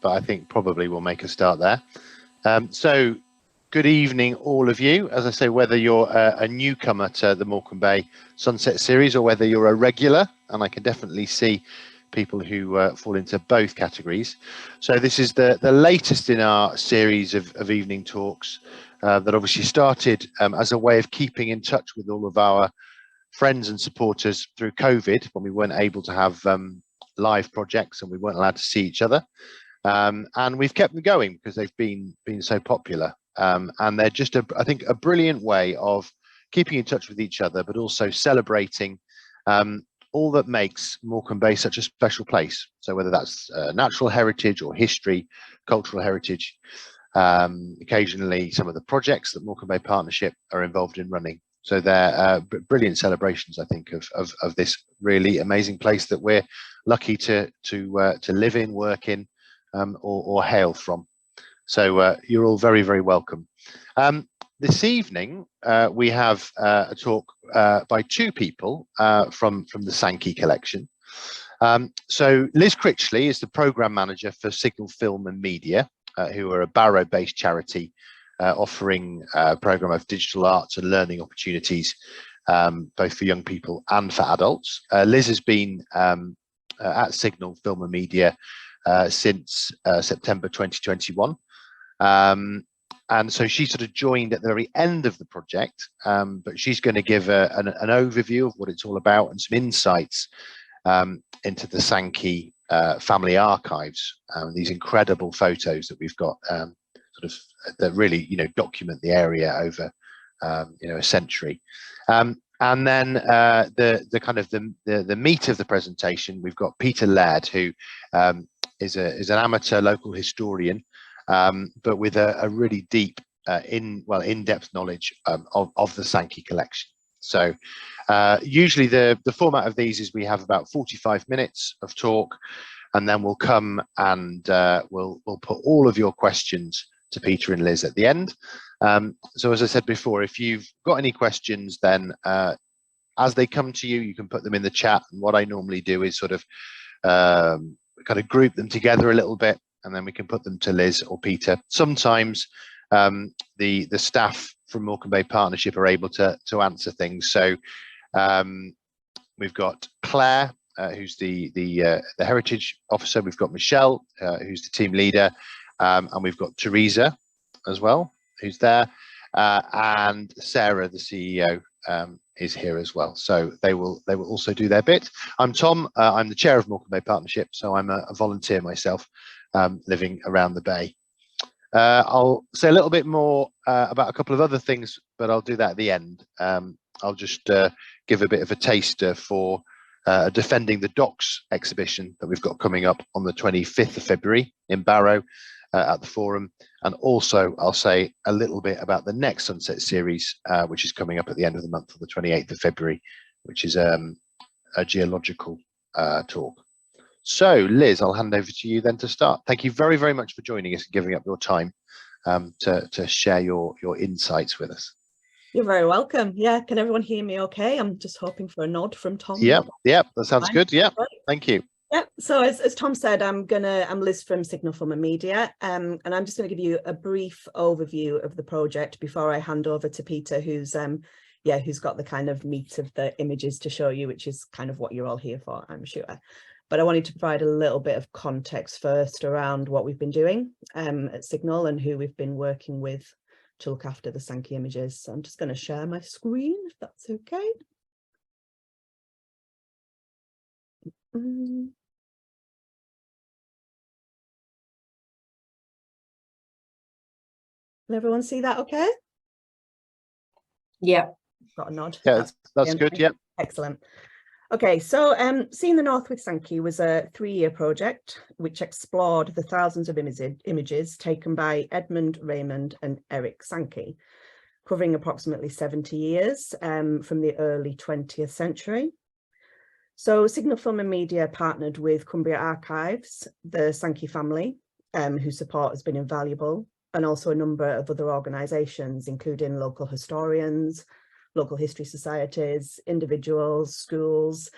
but I think probably we'll make a start there. So good evening, all of you. As I say, whether you're a newcomer to the Morecambe Bay Sunset Series or whether you're a regular, and I can definitely see people who fall into both categories. So this is the latest in our series of evening talks that obviously started as a way of keeping in touch with all of our friends and supporters through COVID, when we weren't able to have live projects and we weren't allowed to see each other. And we've kept them going because they've been so popular. And they're just, I think, a brilliant way of keeping in touch with each other, but also celebrating all that makes Morecambe Bay such a special place. So whether that's natural heritage or history, cultural heritage, occasionally some of the projects that Morecambe Bay Partnership are involved in running. So they're brilliant celebrations, I think, of this really amazing place that we're lucky to live in, work in, or hail from. So you're all very, very welcome. This evening, we have a talk by two people from the Sankey collection. So Liz Crtichley is the programme manager for Signal Film and Media, who are a Barrow-based charity offering a programme of digital arts and learning opportunities, both for young people and for adults. Liz has been at Signal Film and Media since September 2021. And so she sort of joined at the very end of the project, but she's going to give an overview of what it's all about and some insights into the Sankey family archives, these incredible photos that we've got that really, document the area over, a century. And then the meat of the presentation, we've got Peter Laird, who is an amateur local historian, but with a really deep, in-depth knowledge of the Sankey collection. So usually the format of these is we have about 45 minutes of talk, and then we'll come and we'll put all of your questions to Peter and Liz at the end. So as I said before, if you've got any questions, then as they come to you, you can put them in the chat. And what I normally do is sort of group them together a little bit, and then we can put them to Liz or Peter. Sometimes the staff from Morecambe Bay Partnership are able to answer things. So we've got Claire, who's the heritage officer. We've got Michelle, who's the team leader, and we've got Teresa as well, who's there, and Sarah, the CEO, is here as well. So they will also do their bit. I'm Tom. I'm the chair of Morecambe Bay Partnership, so I'm a volunteer myself, living around the bay. I'll say a little bit more about a couple of other things, but I'll do that at the end. I'll just give a bit of a taster for Defending the Docks exhibition that we've got coming up on the 25th of February in Barrow at the Forum. And also I'll say a little bit about the next Sunset Series, which is coming up at the end of the month on the 28th of February, which is a geological talk. So Liz, I'll hand over to you then to start. Thank you very, very much for joining us and giving up your time to share your insights with us. You're very welcome. Yeah, can everyone hear me okay? I'm just hoping for a nod from Tom. Yeah, that sounds good. Yeah, thank you. Yeah, so as Tom said, I'm Liz from Signal Film and Media, and I'm just going to give you a brief overview of the project before I hand over to Peter, who's got the kind of meat of the images to show you, which is kind of what you're all here for, I'm sure. But I wanted to provide a little bit of context first around what we've been doing at Signal and who we've been working with to look after the Sankey images. So I'm just going to share my screen, if that's okay. Can everyone see that okay? Yeah. Got a nod. Yeah, that's good. Yeah. Excellent. Okay, so Seeing the North with Sankey was a 3-year project which explored the thousands of images taken by Edmund, Raymond and Eric Sankey, covering approximately 70 years from the early 20th century. So Signal Film and Media partnered with Cumbria Archives, the Sankey family, whose support has been invaluable, and also a number of other organisations, including local historians, local history societies, individuals, schools,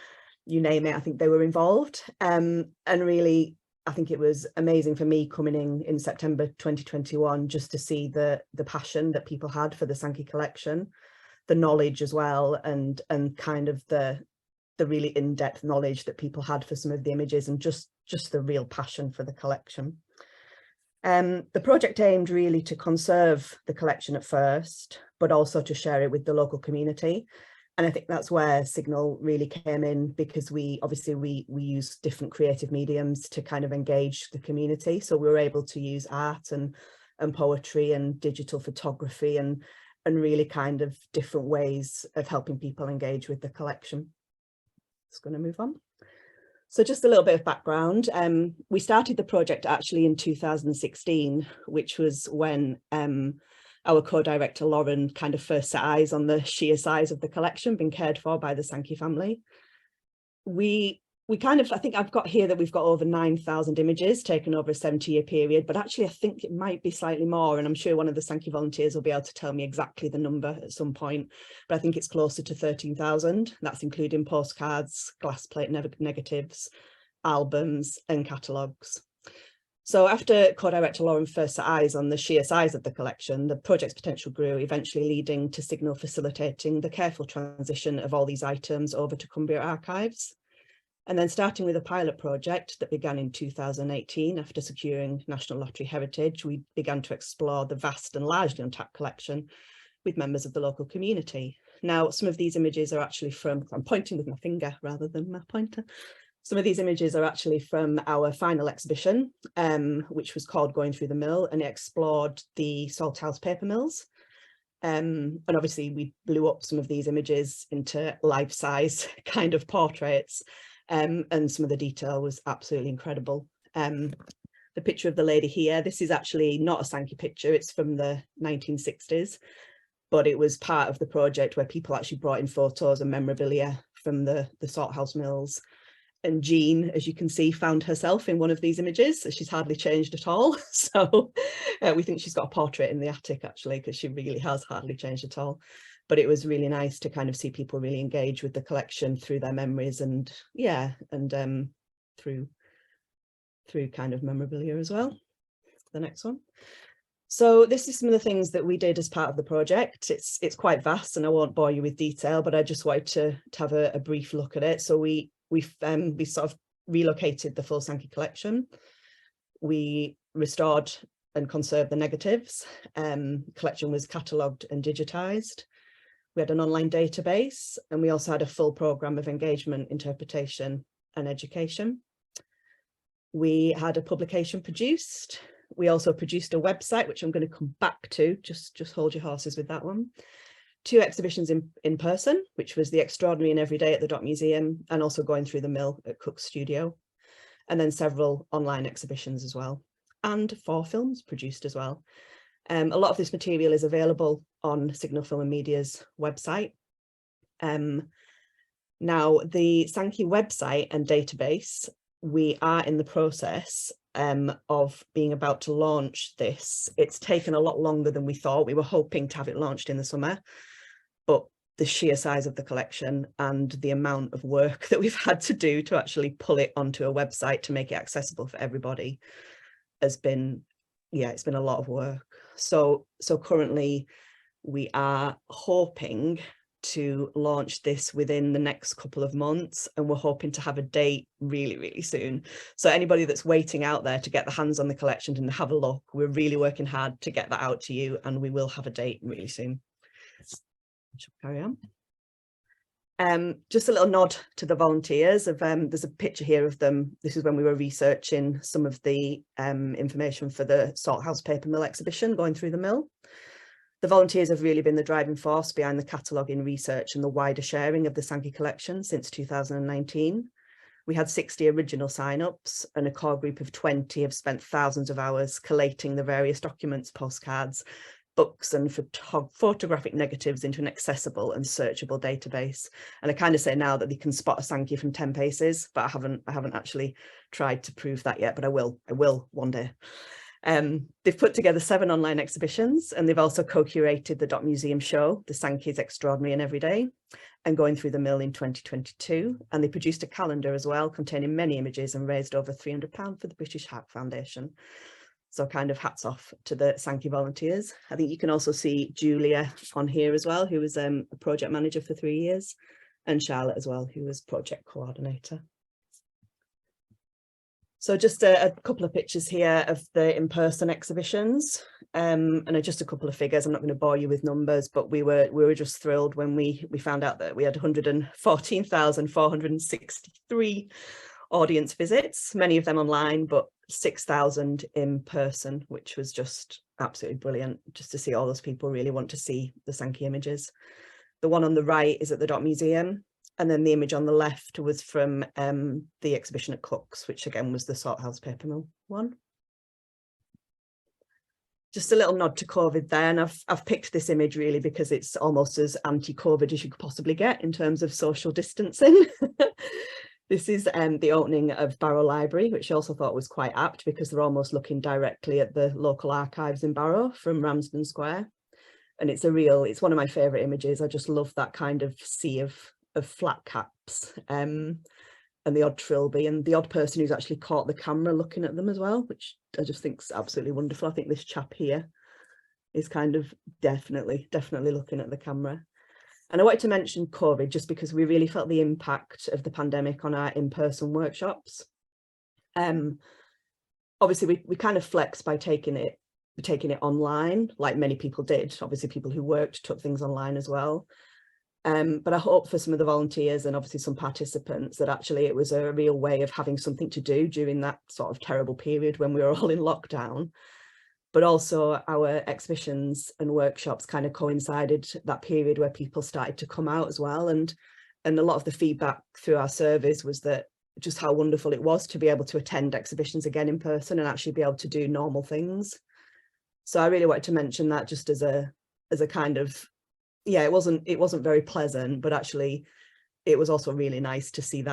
you name it. I think they were involved. And really, I think it was amazing for me coming in September 2021 just to see the passion that people had for the Sankey collection, the knowledge as well, and kind of the really in-depth knowledge that people had for some of the images, and just the real passion for the collection. The project aimed really to conserve the collection at first, but also to share it with the local community. And I think that's where Signal really came in, because we use different creative mediums to kind of engage the community. So we were able to use art and poetry and digital photography and really kind of different ways of helping people engage with the collection. Just going to move on. So just a little bit of background. We started the project actually in 2016, which was when our co-director Lauren kind of first set eyes on the sheer size of the collection being cared for by the Sankey family. We kind of, I think I've got here that we've got over 9,000 images taken over a 70-year period, but actually I think it might be slightly more, and I'm sure one of the Sankey volunteers will be able to tell me exactly the number at some point, but I think it's closer to 13,000. That's including postcards, glass plate negatives, albums and catalogues. So after co-director Lauren first set eyes on the sheer size of the collection, the project's potential grew, eventually leading to Signal facilitating the careful transition of all these items over to Cumbria Archives. And then starting with a pilot project that began in 2018, after securing National Lottery heritage, we began to explore the vast and largely untapped collection with members of the local community. Now, some of these images are actually from, I'm pointing with my finger rather than my pointer. Some of these images are actually from our final exhibition, which was called Going Through the Mill, and it explored the Salthouse paper mills. And obviously we blew up some of these images into life-size kind of portraits. And some of the detail was absolutely incredible. The picture of the lady here, this is actually not a Sankey picture, it's from the 1960s, but it was part of the project where people actually brought in photos and memorabilia from the Salthouse mills. And Jean, as you can see, found herself in one of these images. So she's hardly changed at all. So we think she's got a portrait in the attic, actually, because she really has hardly changed at all. But it was really nice to kind of see people really engage with the collection through their memories and, yeah, and through kind of memorabilia as well. The next one. So this is some of the things that we did as part of the project. It's quite vast and I won't bore you with detail, but I just wanted to have a brief look at it. So we sort of relocated the full Sankey collection. We restored and conserved the negatives. Collection was catalogued and digitised. We had an online database, and we also had a full programme of engagement, interpretation and education. We had a publication produced. We also produced a website, which I'm going to come back to, just hold your horses with that one. 2 exhibitions in person, which was The Extraordinary and Everyday at the Dot Museum, and also Going Through the Mill at Cook's Studio, and then several online exhibitions as well, and 4 films produced as well. A lot of this material is available on Signal Film and Media's website. Now, the Sankey website and database, we are in the process of being about to launch this. It's taken a lot longer than we thought. We were hoping to have it launched in the summer, but the sheer size of the collection and the amount of work that we've had to do to actually pull it onto a website to make it accessible for everybody has been, yeah, it's been a lot of work. So currently we are hoping to launch this within the next couple of months, and we're hoping to have a date really, really soon. So anybody that's waiting out there to get their hands on the collection and have a look, we're really working hard to get that out to you, and we will have a date really soon. Shall we carry on? Just a little nod to the volunteers. There's a picture here of them. This is when we were researching some of the information for the Salthouse paper mill exhibition, Going Through the Mill. The volunteers have really been the driving force behind the cataloguing research and the wider sharing of the Sankey collection since 2019. We had 60 original sign-ups, and a core group of 20 have spent thousands of hours collating the various documents, postcards, books and photographic negatives into an accessible and searchable database. And I kind of say now that they can spot a Sankey from 10 paces, but I haven't actually tried to prove that yet, but I will one day. They've put together 7 online exhibitions, and they've also co-curated the Dot Museum show, The Sankey's Extraordinary and Everyday, and going through the mill in 2022. And they produced a calendar as well, containing many images, and raised over £300 for the British Heart Foundation. So kind of hats off to the Sankey volunteers. I think you can also see Julia on here as well, who was a project manager for 3 years, and Charlotte as well, who was project coordinator. So just a couple of pictures here of the in-person exhibitions, and just a couple of figures. I'm not going to bore you with numbers, but we were just thrilled when we found out that we had 114,463 audience visits, many of them online, but 6,000 in person, which was just absolutely brilliant, just to see all those people really want to see the Sankey images. The one on the right is at the Dot Museum. And then the image on the left was from the exhibition at Cook's, which again was the Salthouse Paper Mill one. Just a little nod to COVID there, and I've picked this image really because it's almost as anti-COVID as you could possibly get in terms of social distancing. This is the opening of Barrow Library, which I also thought was quite apt because they're almost looking directly at the local archives in Barrow from Ramsden Square. And it's one of my favourite images. I just love that kind of sea of flat caps and the odd trilby and the odd person who's actually caught the camera looking at them as well, which I just think is absolutely wonderful. I think this chap here is kind of definitely looking at the camera. And I wanted to mention COVID just because we really felt the impact of the pandemic on our in-person workshops. Obviously we kind of flexed by taking it online, like many people did. Obviously people who worked took things online as well. But I hope for some of the volunteers and obviously some participants that actually it was a real way of having something to do during that sort of terrible period when we were all in lockdown. But also our exhibitions and workshops kind of coincided that period where people started to come out as well. And a lot of the feedback through our surveys was that just how wonderful it was to be able to attend exhibitions again in person and actually be able to do normal things. So I really wanted to mention that just as a kind of, yeah, it wasn't very pleasant, but actually it was also really nice to see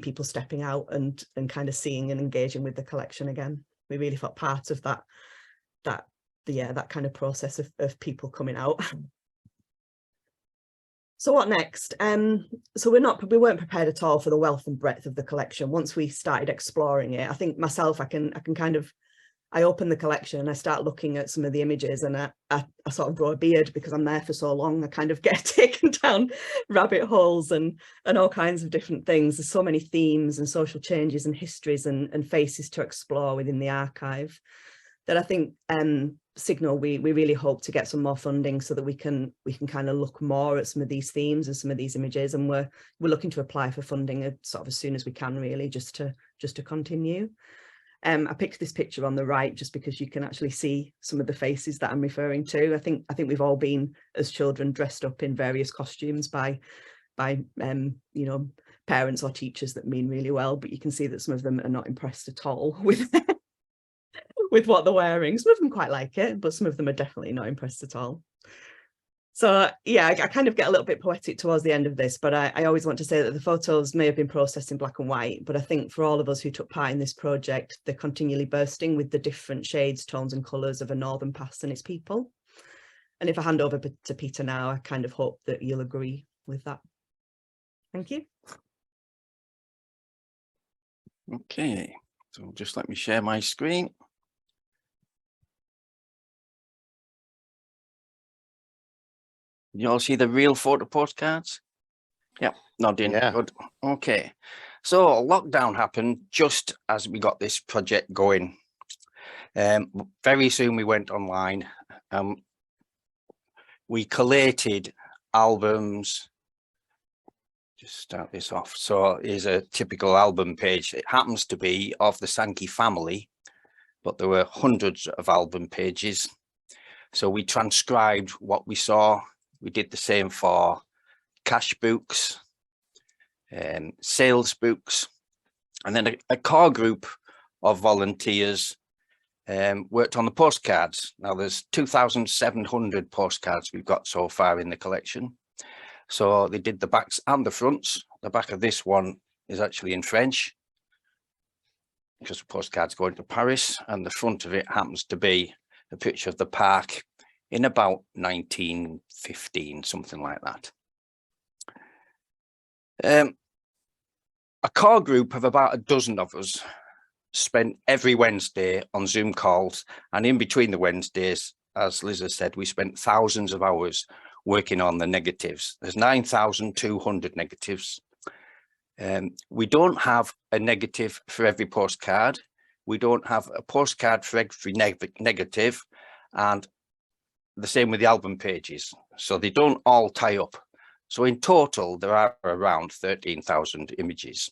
people stepping out and kind of seeing and engaging with the collection again. We really felt part of that kind of process of people coming out. So what next? So we weren't prepared at all for the wealth and breadth of the collection. Once we started exploring it, I think myself, I open the collection and I start looking at some of the images, and I sort of grow a beard because I'm there for so long. I kind of get taken down rabbit holes and all kinds of different things. There's so many themes and social changes and histories and faces to explore within the archive that I think signal we really hope to get some more funding so that we can kind of look more at some of these themes and some of these images, and we're looking to apply for funding sort of as soon as we can, really, just to continue. I picked this picture on the right just because you can actually see some of the faces that I'm referring to. I think we've all been as children dressed up in various costumes by you know, parents or teachers that mean really well, but you can see that some of them are not impressed at all with with what they're wearing. Some of them quite like it, but some of them are definitely not impressed at all. So yeah, I kind of get a little bit poetic towards the end of this, but I always want to say that the photos may have been processed in black and white, but I think for all of us who took part in this project, they're continually bursting with the different shades, tones and colours of a northern past and its people. And if I hand over to Peter now, I kind of hope that you'll agree with that. Thank you. Okay, so just let me share my screen. You all see the real photo postcards? Yeah, nodding. Yeah. Good. Okay, so lockdown happened just as we got this project going. Very soon we went online. We collated albums. Just start this off. So here's a typical album page. It happens to be of the Sankey family, but there were hundreds of album pages. So we transcribed what we saw. We did the same for cash books, sales books, and then a core group of volunteers worked on the postcards. Now there's 2,700 postcards we've got so far in the collection. So they did the backs and the fronts. The back of this one is actually in French because the postcard's going to Paris, and the front of it happens to be a picture of the park in about 1915, something like that. A core group of about a dozen of us spent every Wednesday on Zoom calls, and in between the Wednesdays, as Liz has said, we spent thousands of hours working on the negatives. There's 9,200 negatives. We don't have a negative for every postcard. We don't have a postcard for every negative, and the same with the album pages. So they don't all tie up. So in total, there are around 13,000 images.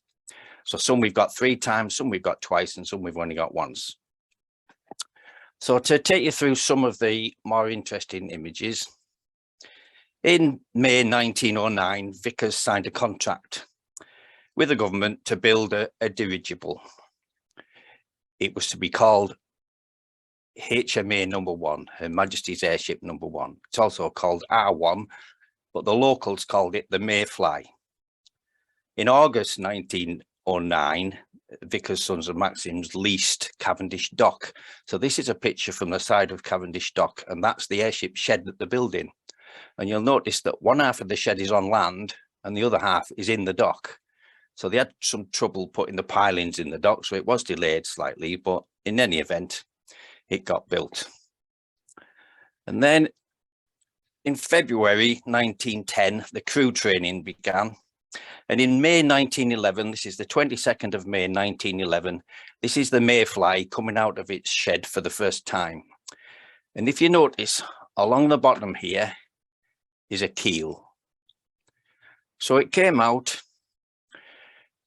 So some we've got 3 times, some we've got twice, and some we've only got once. So to take you through some of the more interesting images, in May 1909, Vickers signed a contract with the government to build a dirigible. It was to be called HMA number 1, Her Majesty's Airship number 1. It's also called R1, but the locals called it the Mayfly. In August 1909, Vickers, Sons and Maxims leased Cavendish Dock. So this is a picture from the side of Cavendish Dock, and that's the airship shed that they're building. And you'll notice that one half of the shed is on land and the other half is in the dock. So they had some trouble putting the pilings in the dock, so it was delayed slightly, but in any event, it got built. And then in February 1910, the crew training began. And in May 1911, this is the 22nd of May 1911, this is the Mayfly coming out of its shed for the first time. And if you notice, along the bottom here is a keel. So it came out.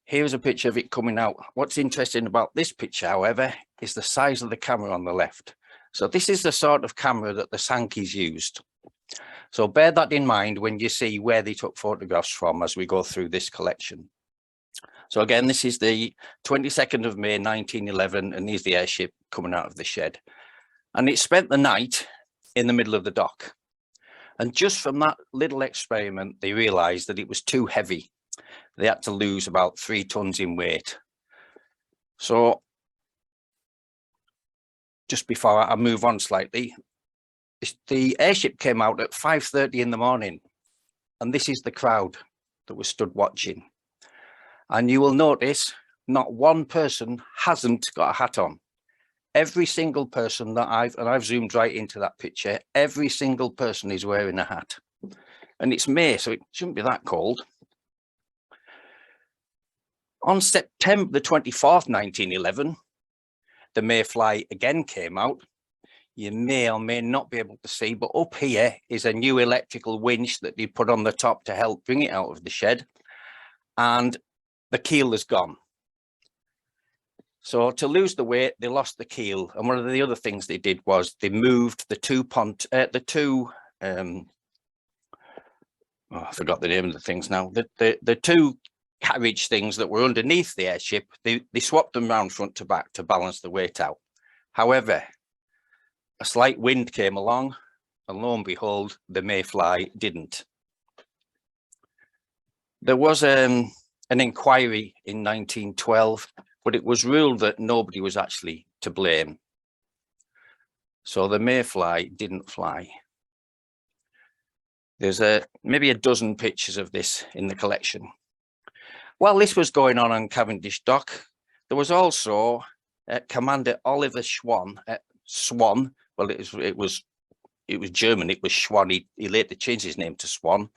Here's a picture of it coming out. What's interesting about this picture, however, is the size of the camera on the left. So this is the sort of camera that the Sankeys used. So bear that in mind when you see where they took photographs from as we go through this collection. So again, this is the 22nd of May 1911, and here's the airship coming out of the shed. And it spent the night in the middle of the dock. And just from that little experiment, they realized that it was too heavy. They had to lose about 3 tons in weight. So just before I move on slightly, the airship came out at 5:30 in the morning, and this is the crowd that was stood watching. And you will notice not one person hasn't got a hat on. Every single person that I've zoomed right into that picture, every single person is wearing a hat. And it's May, so it shouldn't be that cold. On September the 24th, 1911, the Mayfly again came out. You may or may not be able to see, but up here is a new electrical winch that they put on the top to help bring it out of the shed. And the keel is gone. So to lose the weight, they lost the keel. And one of the other things they did was they moved the I forgot the name of the things now. The 2 carriage things that were underneath the airship, they swapped them round front to back to balance the weight out. However, a slight wind came along, and lo and behold, the Mayfly didn't. There was an inquiry in 1912, but it was ruled that nobody was actually to blame. So the Mayfly didn't fly. There's maybe a dozen pictures of this in the collection. While this was going on Cavendish Dock, there was also Commander Oliver Swan. Well, it was German. It was Swan. He later changed his name to Swan.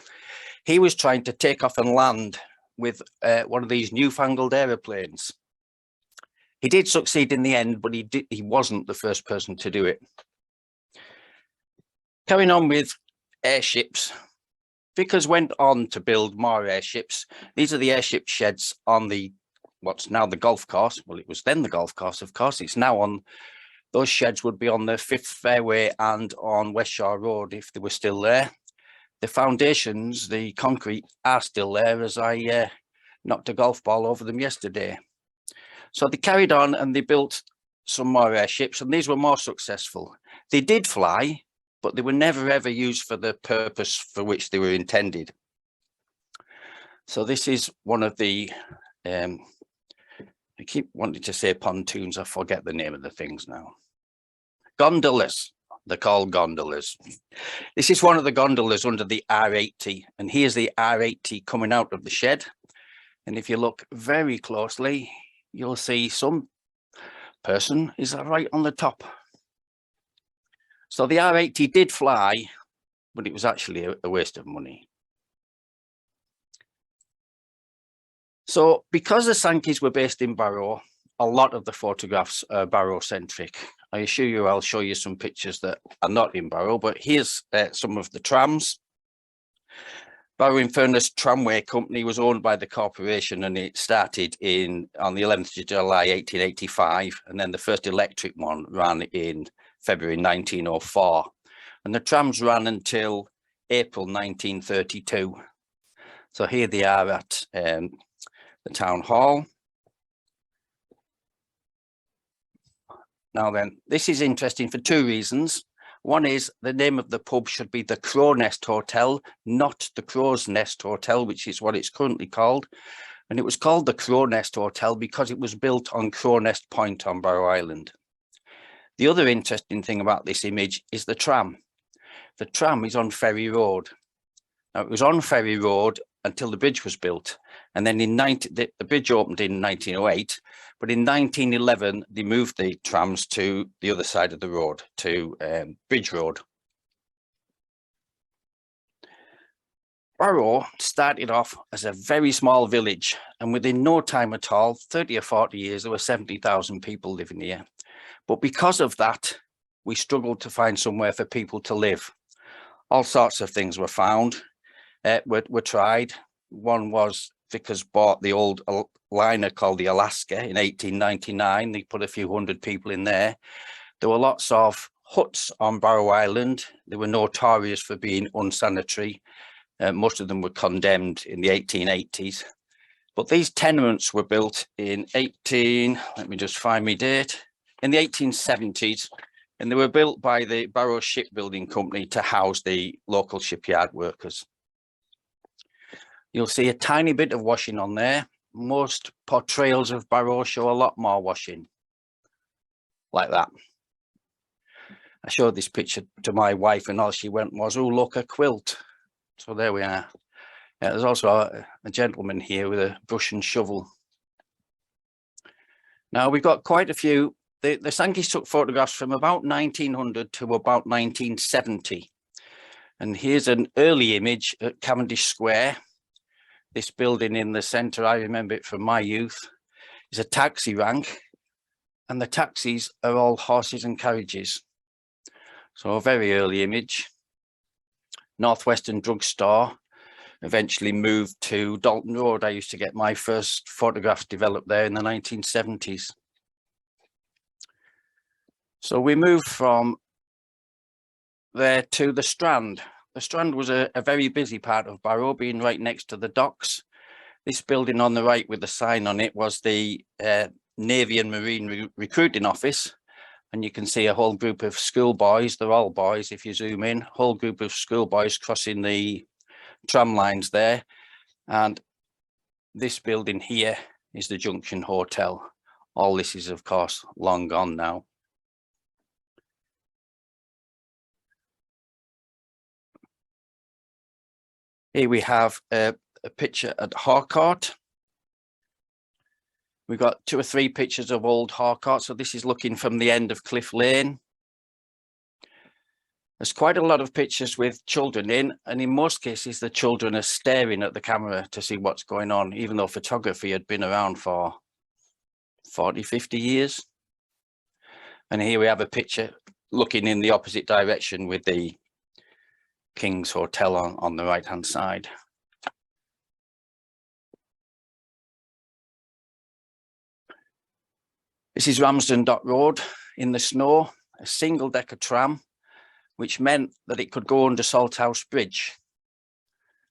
He was trying to take off and land with one of these newfangled aeroplanes. He did succeed in the end, but he wasn't the first person to do it. Carrying on with airships, Vickers went on to build more airships. These are the airship sheds on what's now the golf course. Well, it was then the golf course, of course. It's now on, those sheds would be on the 5th Fairway and on West Shore Road if they were still there. The foundations, the concrete, are still there, as I knocked a golf ball over them yesterday. So they carried on and they built some more airships, and these were more successful. They did fly, but they were never ever used for the purpose for which they were intended. So this is one of the, I keep wanting to say pontoons, I forget the name of the things now. Gondolas, they're called gondolas. This is one of the gondolas under the R80, and here's the R80 coming out of the shed. And if you look very closely, you'll see some person is right on the top. So the R80 did fly, but it was actually a waste of money. So because the Sankeys were based in Barrow, a lot of the photographs are Barrow-centric. I assure you I'll show you some pictures that are not in Barrow, but here's some of the trams. Barrow in Furness Tramway Company was owned by the corporation, and it started on the 11th of July 1885, and then the first electric one ran in February 1904, and the trams ran until April 1932. So here they are at the town hall. Now then, this is interesting for two reasons. One is the name of the pub should be the Crow Nest Hotel, not the Crow's Nest Hotel, which is what it's currently called. And it was called the Crow Nest Hotel because it was built on Crow Nest Point on Barrow Island. The other interesting thing about this image is the tram. The tram is on Ferry Road. Now, it was on Ferry Road until the bridge was built. And then the bridge opened in 1908, but in 1911, they moved the trams to the other side of the road, to Bridge Road. Barrow started off as a very small village, and within no time at all, 30 or 40 years, there were 70,000 people living here. But because of that, we struggled to find somewhere for people to live. All sorts of things were found, were tried. One was Vickers bought the old liner called the Alaska in 1899. They put a few hundred people in there. There were lots of huts on Barrow Island. They were notorious for being unsanitary. Most of them were condemned in the 1880s. But these tenements were built in let me just find my date, in the 1870s. And they were built by the Barrow Shipbuilding Company to house the local shipyard workers. You'll see a tiny bit of washing on there. Most portrayals of Barrow show a lot more washing, like that. I showed this picture to my wife and all she went was, oh, look, a quilt. So there we are. Yeah, there's also a gentleman here with a brush and shovel. Now we've got quite a few. The Sankeys took photographs from about 1900 to about 1970. And here's an early image at Cavendish Square. This building in the centre, I remember it from my youth, is a taxi rank, and the taxis are all horses and carriages. So a very early image. Northwestern Drugstore eventually moved to Dalton Road. I used to get my first photographs developed there in the 1970s. So we moved from there to the Strand. The Strand was a very busy part of Barrow, being right next to the docks. This building on the right with the sign on it was the Navy and Marine Recruiting Office. And you can see a whole group of schoolboys, they're all boys if you zoom in, whole group of schoolboys crossing the tram lines there. And this building here is the Junction Hotel. All this is, of course, long gone now. Here we have a picture at Harcourt. We've got 2 or 3 pictures of old Harcourt. So this is looking from the end of Cliff Lane. There's quite a lot of pictures with children in, and in most cases, the children are staring at the camera to see what's going on, even though photography had been around for 40, 50 years. And here we have a picture looking in the opposite direction with the King's Hotel on the right hand side. This is Ramsden Dock Road in the snow, a single decker tram, which meant that it could go under Salthouse Bridge.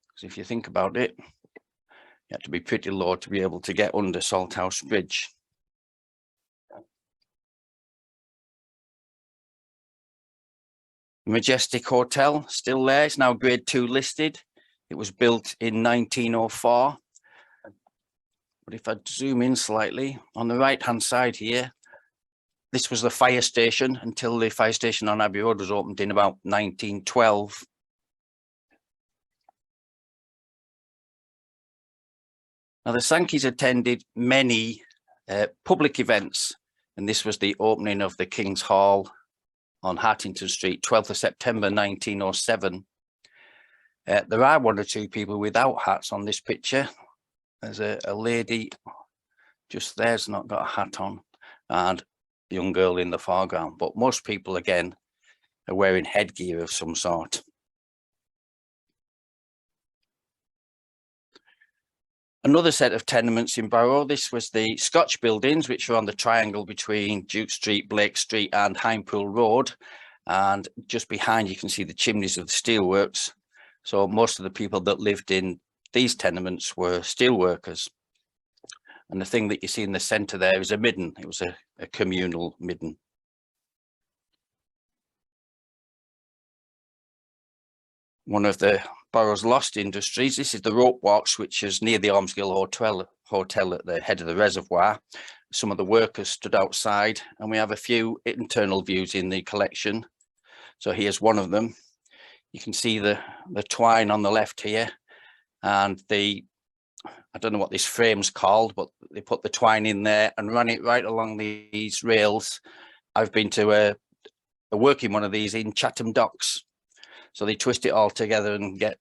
Because if you think about it, you have to be pretty low to be able to get under Salthouse Bridge. Majestic Hotel, still there. It's now grade 2 listed. It was built in 1904. But if I zoom in slightly, on the right-hand side here, this was the fire station until the fire station on Abbey Road was opened in about 1912. Now, the Sankeys attended many public events, and this was the opening of the King's Hall on Hartington Street, 12th of September 1907. There are one or two people without hats on this picture. There's a lady just there's not got a hat on, and a young girl in the foreground, but most people, again, are wearing headgear of some sort. Another set of tenements in Barrow. This was the Scotch buildings, which are on the triangle between Duke Street, Blake Street and Hinepool Road. And just behind you can see the chimneys of the steelworks. So most of the people that lived in these tenements were steel workers. And the thing that you see in the centre there is a midden. It was a communal midden. One of the Barrow's lost industries. This is the rope walks, which is near the Ormsgill Hotel at the head of the reservoir. Some of the workers stood outside, and we have a few internal views in the collection. So here's one of them. You can see the twine on the left here, and I don't know what this frame's called, but they put the twine in there and ran it right along these rails. I've been to a working one of these in Chatham Docks. So they twist it all together and get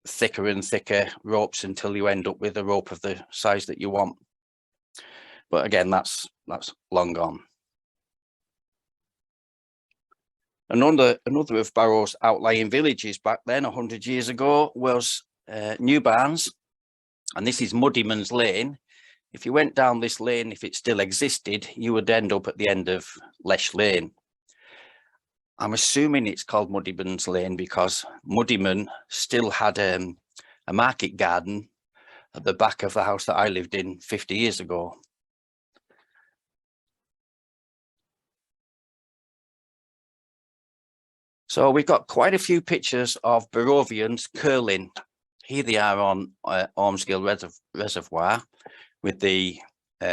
thicker and thicker ropes until you end up with a rope of the size that you want. But again, that's long gone. Another of Barrow's outlying villages back then, 100 years ago, was New Barnes, and this is Muddyman's Lane. If you went down this lane, if it still existed, you would end up at the end of Lesh Lane. I'm assuming it's called Muddyman's Lane because Muddyman still had a market garden at the back of the house that I lived in 50 years ago. So we've got quite a few pictures of Barrovians curling. Here they are on Ormsgill Reservoir with the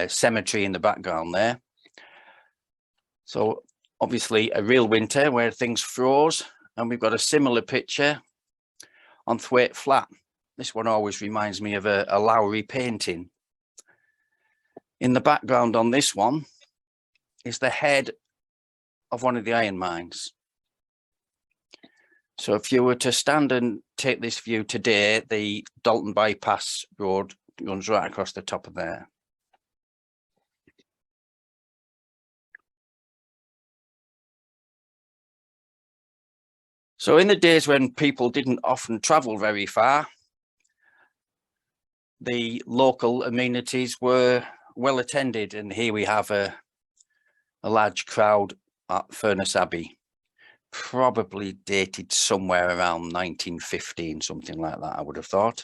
cemetery in the background there. So obviously a real winter where things froze, and we've got a similar picture on Thwaite Flat. This one always reminds me of a Lowry painting. In the background on this one is the head of one of the iron mines. So if you were to stand and take this view today, the Dalton Bypass Road runs right across the top of there. So in the days when people didn't often travel very far, the local amenities were well attended, and here we have a large crowd at Furness Abbey, probably dated somewhere around 1915, something like that, I would have thought.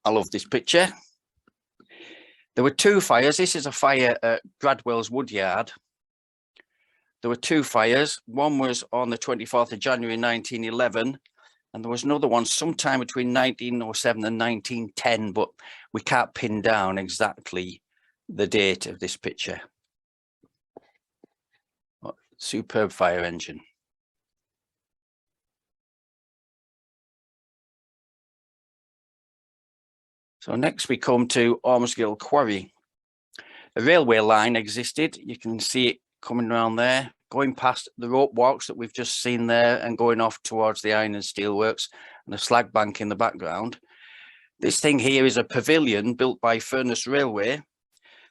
I love this picture. There were two fires. This is a fire at Gradwell's Woodyard. There were two fires. One was on the 24th of January 1911, and there was another one sometime between 1907 and 1910, but we can't pin down exactly the date of this picture. Superb fire engine. So next we come to Ormsgill Quarry. A railway line existed. You can see it coming around there, going past the rope walks that we've just seen there and going off towards the iron and steel works and the slag bank in the background. This thing here is a pavilion built by Furness Railway.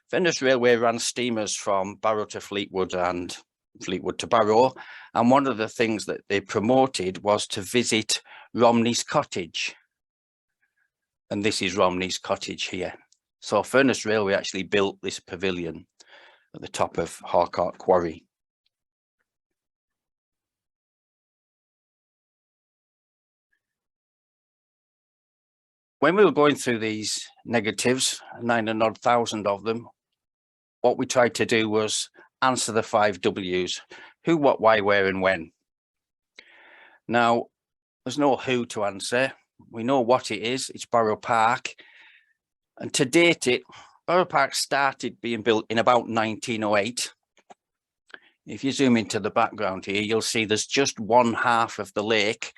Furness Railway ran steamers from Barrow to Fleetwood and Fleetwood to Barrow. And one of the things that they promoted was to visit Romney's cottage. And this is Romney's cottage here. So Furness Railway actually built this pavilion at the top of Harcourt Quarry. When we were going through these negatives, 9,000 of them, what we tried to do was answer the 5 W's: who, what, why, where, and when. Now, there's no who to answer. We know what it is. It's Barrow Park. And to date it, Barrow Park started being built in about 1908. If you zoom into the background here, you'll see there's just one half of the lake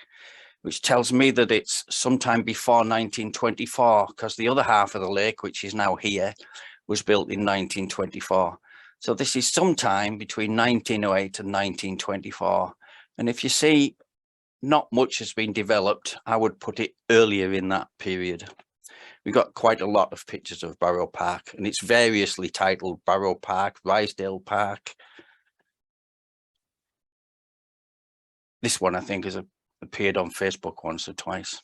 which tells me that it's sometime before 1924, because the other half of the lake, which is now here, was built in 1924. So this is sometime between 1908 and 1924. And if you see not much has been developed, I would put it earlier in that period. We got quite a lot of pictures of Barrow Park, and it's variously titled Barrow Park, Rysdale Park. This one, I think, has appeared on Facebook once or twice.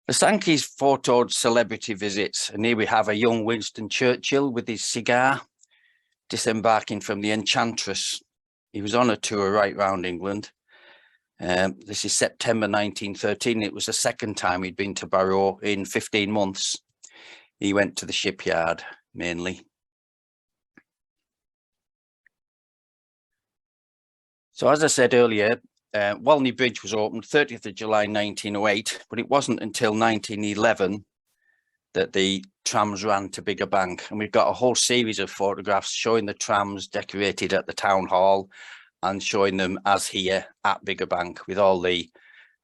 The Sankeys photoed celebrity visits, and here we have a young Winston Churchill with his cigar, disembarking from the Enchantress. He was on a tour right round England. This is September 1913. It was the second time he'd been to Barrow in 15 months. He went to the shipyard mainly. So as I said earlier, Walney Bridge was opened 30th of July 1908, but it wasn't until 1911 that the trams ran to Bigger Bank. And we've got a whole series of photographs showing the trams decorated at the town hall and showing them as here at Bigger Bank with all the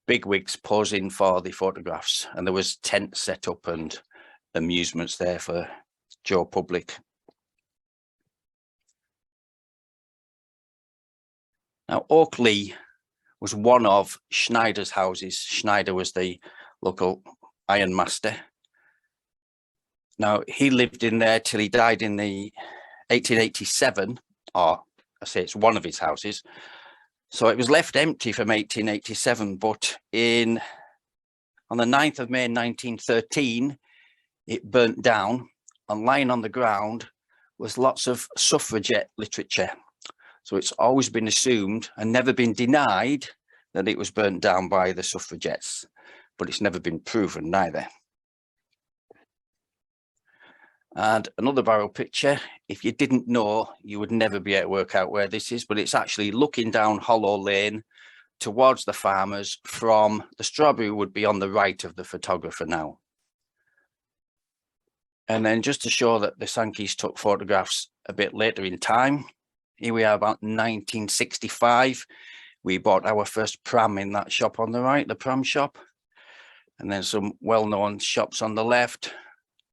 bigwigs posing for the photographs. And there was tents set up and amusements there for Joe Public. Now, Oakley was one of Schneider's houses. Schneider was the local ironmaster. Now, he lived in there till he died in the 1887, or I say it's one of his houses. So it was left empty from 1887, but on the 9th of May 1913, it burnt down, and lying on the ground was lots of suffragette literature. So it's always been assumed and never been denied that it was burnt down by the suffragettes, but it's never been proven neither. And another Barrow picture, if you didn't know, you would never be able to work out where this is, but it's actually looking down Hollow Lane towards the farmers from the strawberry would be on the right of the photographer now. And then just to show that the Sankeys took photographs a bit later in time, here we are about 1965. We bought our first pram in that shop on the right, the pram shop. And then some well-known shops on the left,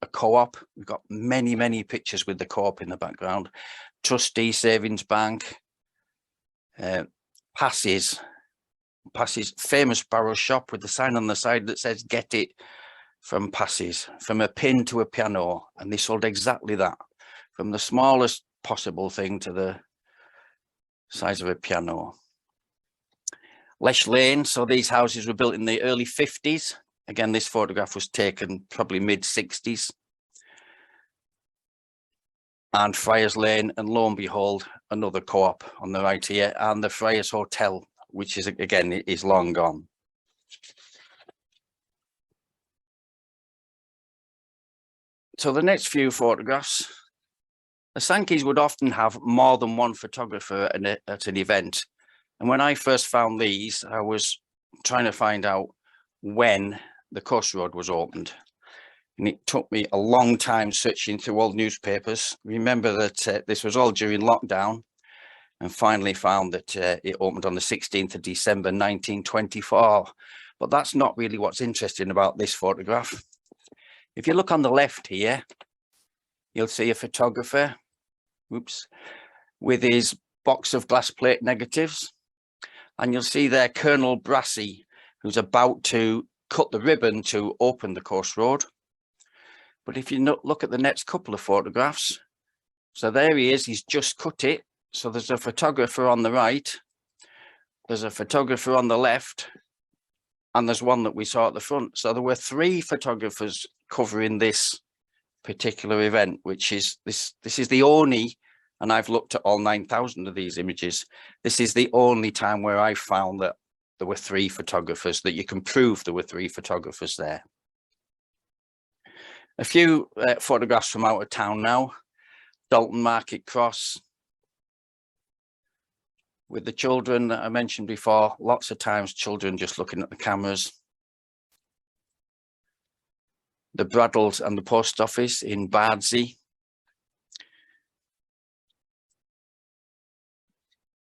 a co-op. We've got many, many pictures with the co-op in the background. Trustee Savings Bank, Pass's famous Barrow shop with the sign on the side that says, "Get it from Pass's," from a pin to a piano. And they sold exactly that, from the smallest possible thing to the size of a piano. Lesh Lane, so these houses were built in the early 50s. Again, this photograph was taken probably mid-60s. And Friars Lane, and lo and behold, another co-op on the right here, and the Friars Hotel, which is, again, is long gone. So the next few photographs, the Sankeys would often have more than one photographer at an event. And when I first found these, I was trying to find out when the Coast Road was opened. And it took me a long time searching through old newspapers. Remember that this was all during lockdown, and finally found that it opened on the 16th of December, 1924. But that's not really what's interesting about this photograph. If you look on the left here, you'll see a photographer, with his box of glass plate negatives. And you'll see there Colonel Brassey, who's about to cut the ribbon to open the Coast Road. But if you look at the next couple of photographs, so there he is, he's just cut it. So there's a photographer on the right, there's a photographer on the left, and there's one that we saw at the front. So there were 3 photographers covering this particular event, which is this is the only, and I've looked at all 9,000 of these images, this is the only time where I found that there were 3 photographers, that you can prove there were 3 photographers there. A few photographs from out of town now. Dalton Market Cross, with the children that I mentioned before, lots of times children just looking at the cameras. The Braddles and the post office in Bardsey.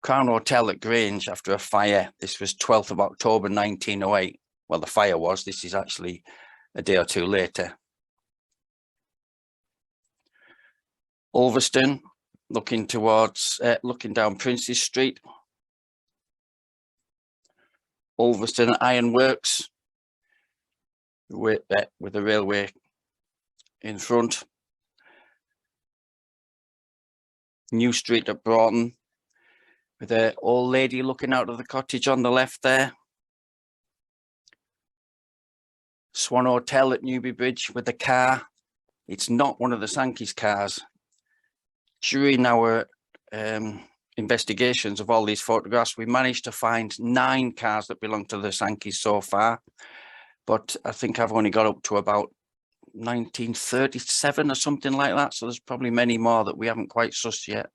Crown Hotel at Grange after a fire. This was 12th of October 1908. Well, the fire was. This is actually a day or two later. Ulverston, looking towards, looking down Princes Street. Ulverston Ironworks with the railway in front. New Street at Broughton with an old lady looking out of the cottage on the left there. Swan Hotel at Newby Bridge with the car. It's not one of the Sankey's cars. During our investigations of all these photographs, we managed to find 9 cars that belong to the Sankeys so far, but I think I've only got up to about 1937 or something like that, so there's probably many more that we haven't quite sussed yet.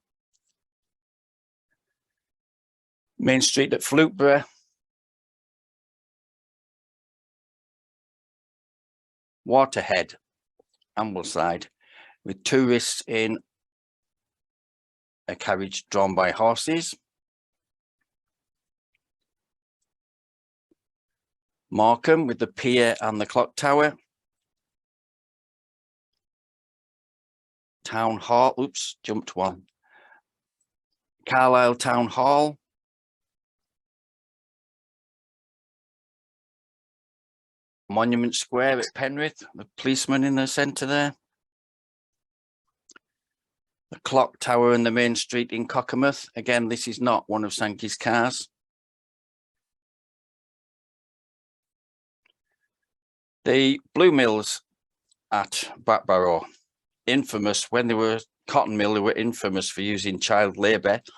Main Street at Fluteborough. Waterhead, Ambleside, with tourists in a carriage drawn by horses. Markham with the pier and the clock tower. Town Hall, oops, jumped one. Carlisle Town Hall. Monument Square at Penrith, the policeman in the centre there. The clock tower and the main street in Cockermouth. Again, this is not one of Sankey's cars. The Blue Mills at Barrow, infamous, when they were a cotton mill, they were infamous for using child labour. It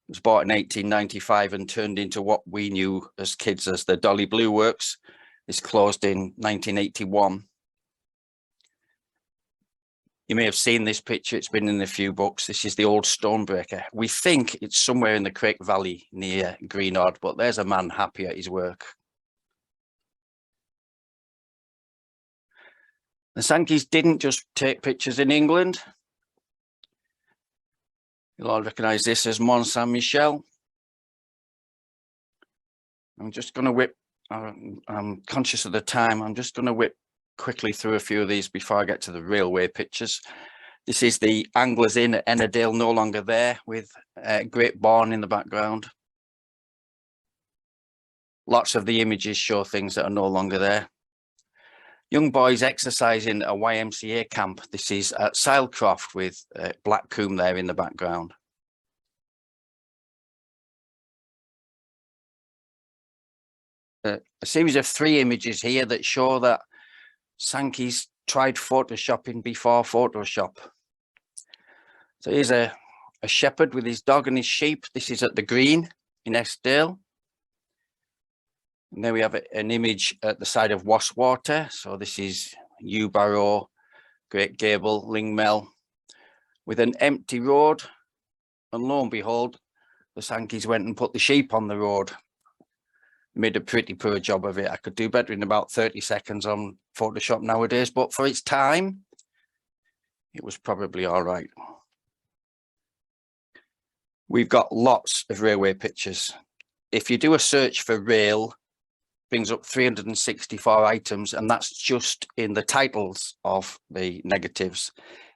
was bought in 1895 and turned into what we knew as kids as the Dolly Blue Works. It's closed in 1981. You may have seen this picture, it's been in a few books. This is the old Stonebreaker. We think it's somewhere in the Crake Valley near Greenord, but there's a man happy at his work. The Sankeys didn't just take pictures in England. You'll all recognise this as Mont Saint-Michel. I'm just going to whip, I'm conscious of the time, I'm just going to whip quickly through a few of these before I get to the railway pictures. This is the Anglers Inn at Ennerdale, no longer there, with Great Bourne in the background. Lots of the images show things that are no longer there. Young boys exercising at a YMCA camp. This is at Silecroft with Blackcomb there in the background. A series of 3 images here that show that Sankey's tried photoshopping before Photoshop. So here's a shepherd with his dog and his sheep. This is at the Green in Eskdale. And there we have an image at the side of Waswater. So this is New Barrow, Great Gable, Lingmel, with an empty road. And lo and behold, the Sankeys went and put the sheep on the road. Made a pretty poor job of it. I could do better in about 30 seconds on Photoshop nowadays, but for its time, it was probably all right. We've got lots of railway pictures. If you do a search for rail, brings up 364 items, and that's just in the titles of the negatives.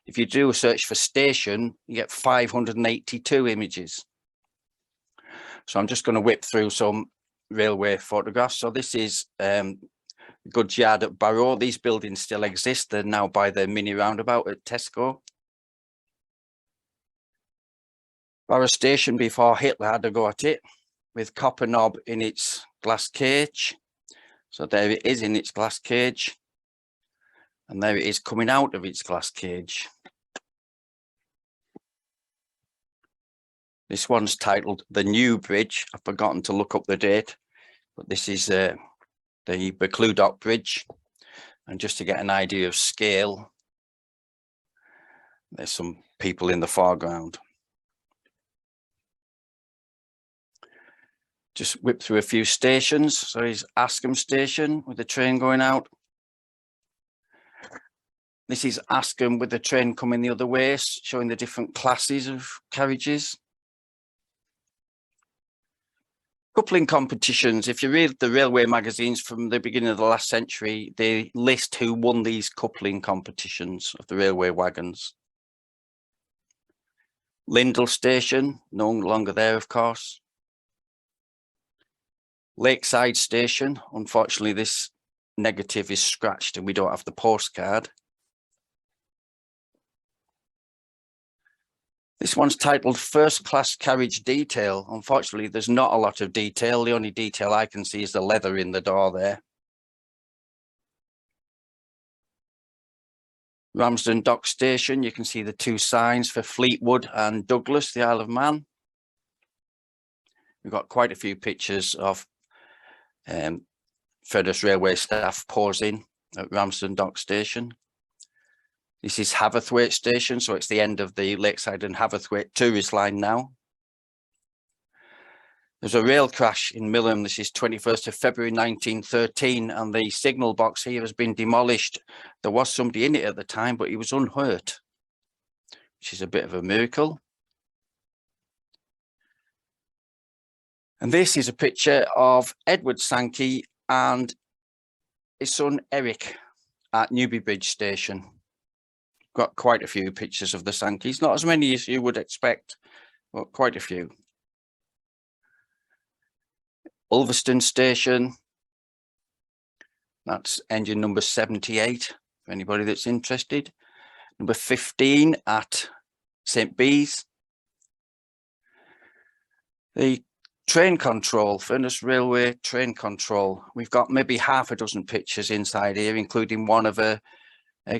If you do a search for station, you get 582 images. So I'm just going to whip through some railway photographs. So this is goods yard at Barrow. These buildings still exist. They're now by the mini roundabout at Tesco. Barrow Station before Hitler had a go at it, with Copper Knob in its glass cage. So there it is in its glass cage, and there it is coming out of its glass cage. This one's titled The New Bridge. I've forgotten to look up the date, but this is the Buccleuch Bridge. And just to get an idea of scale, there's some people in the foreground. Just whip through a few stations. So here's Askham Station with the train going out. This is Askham with the train coming the other way, showing the different classes of carriages. Coupling competitions, if you read the railway magazines from the beginning of the last century, they list who won these coupling competitions of the railway wagons. Lindell Station, no longer there, of course. Lakeside Station, unfortunately this negative is scratched and we don't have the postcard. This one's titled First Class Carriage Detail. Unfortunately, there's not a lot of detail. The only detail I can see is the leather in the door there. Ramsden Dock Station, you can see the two signs for Fleetwood and Douglas, the Isle of Man. We've got quite a few pictures of Furness Railway staff posing at Ramsden Dock Station. This is Haverthwaite Station, so it's the end of the Lakeside and Haverthwaite tourist line now. There's a rail crash in Millham. This is 21st of February 1913, and the signal box here has been demolished. There was somebody in it at the time, but he was unhurt, which is a bit of a miracle. And this is a picture of Edward Sankey and his son Eric at Newby Bridge Station. Got quite a few pictures of the Sankeys, not as many as you would expect, but quite a few. Ulverston Station, that's engine number 78, for anybody that's interested. Number 15 at St. Bees. The train control, Furness Railway train control. We've got maybe half a dozen pictures inside here, including one of a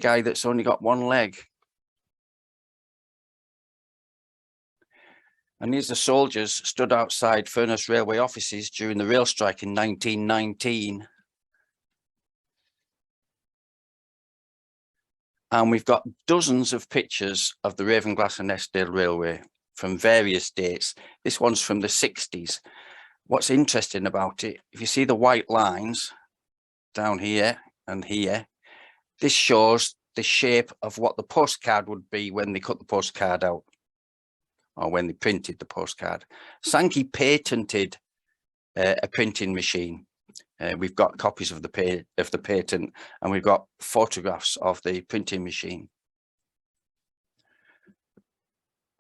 guy that's only got one leg. And these are soldiers stood outside Furness Railway offices during the rail strike in 1919. And we've got dozens of pictures of the Ravenglass and Eskdale Railway from various dates. This one's from the 60s. What's interesting about it, if you see the white lines down here and here, this shows the shape of what the postcard would be when they cut the postcard out, or when they printed the postcard. Sankey patented a printing machine. We've got copies of the patent, and we've got photographs of the printing machine.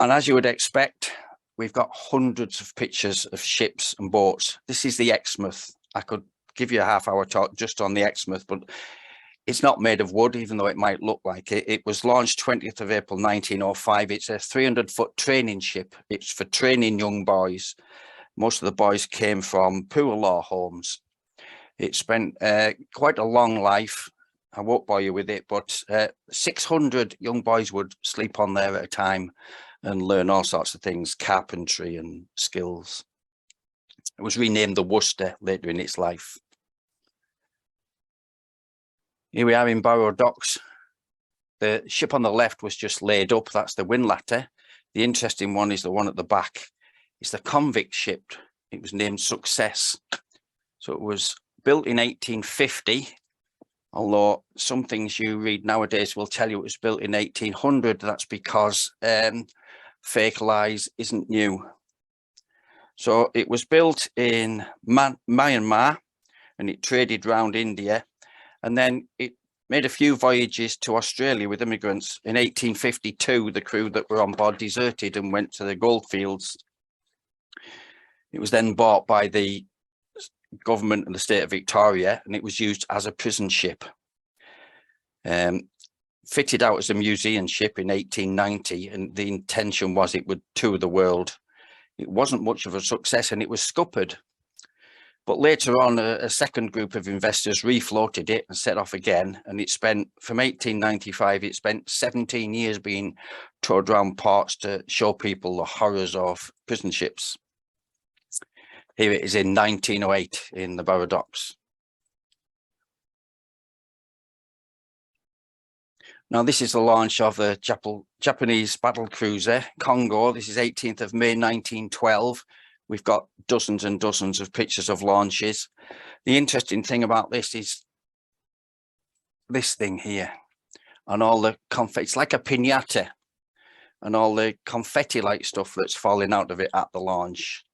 And as you would expect, we've got hundreds of pictures of ships and boats. This is the Exmouth. I could give you a half-hour talk just on the Exmouth, but it's not made of wood, even though it might look like it. It was launched 20th of April 1905. It's a 300-foot training ship. It's for training young boys. Most of the boys came from poor law homes. It spent quite a long life. I won't bore you with it, but 600 young boys would sleep on there at a time and learn all sorts of things, carpentry and skills. It was renamed the Worcester later in its life. Here we are in Barrow Docks. The ship on the left was just laid up. That's the Windlatter. The interesting one is the one at the back. It's the convict ship. It was named Success. So it was built in 1850, although some things you read nowadays will tell you it was built in 1800. That's because fake lies isn't new. So it was built in Myanmar, and it traded round India. And then it made a few voyages to Australia with immigrants. In 1852, the crew that were on board deserted and went to the goldfields. It was then bought by the government and the state of Victoria, and it was used as a prison ship. Fitted out as a museum ship in 1890, and the intention was it would tour the world. It wasn't much of a success, and it was scuppered. But later on, a second group of investors refloated it and set off again. And it spent, from 1895, it spent 17 years being towed around ports to show people the horrors of prison ships. Here it is in 1908 in the Barrow Docks. Now, this is the launch of the Japanese battle cruiser, Congo. This is 18th of May, 1912. We've got dozens and dozens of pictures of launches. The interesting thing about this is this thing here and all the confetti. It's like a piñata and all the confetti-like stuff that's falling out of it at the launch.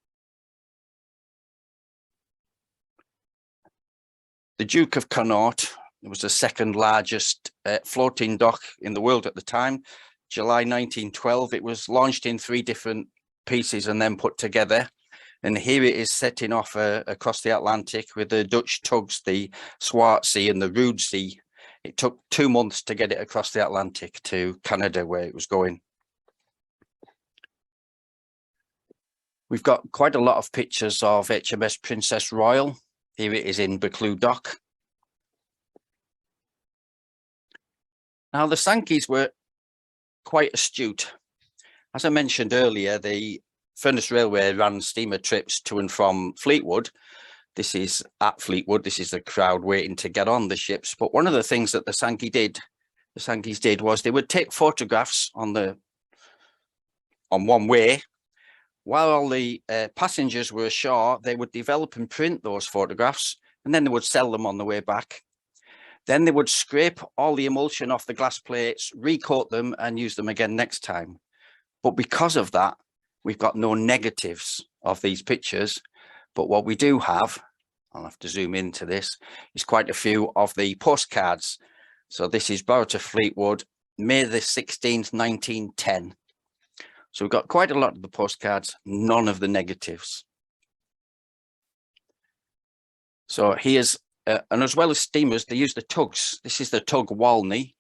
The Duke of Connaught, it was the second largest floating dock in the world at the time. July 1912, it was launched in 3 different pieces and then put together. And here it is setting off across the Atlantic with the Dutch tugs, the Swartsea and the Roodsea. It took 2 months to get it across the Atlantic to Canada, where it was going. We've got quite a lot of pictures of HMS Princess Royal. Here it is in Buccleuch Dock. Now, the Sankeys were quite astute. As I mentioned earlier, the Furness Railway ran steamer trips to and from Fleetwood. This is at Fleetwood. This is the crowd waiting to get on the ships. But one of the things that the Sankeys did was they would take photographs on one way. While the passengers were ashore, they would develop and print those photographs, and then they would sell them on the way back. Then they would scrape all the emulsion off the glass plates, recoat them, and use them again next time. But because of that, we've got no negatives of these pictures. But what we do have, I'll have to zoom into this, is quite a few of the postcards. So this is Barrow to Fleetwood, May the 16th, 1910. So we've got quite a lot of the postcards, none of the negatives. So here's, and as well as steamers, they use the tugs. This is the tug Walney.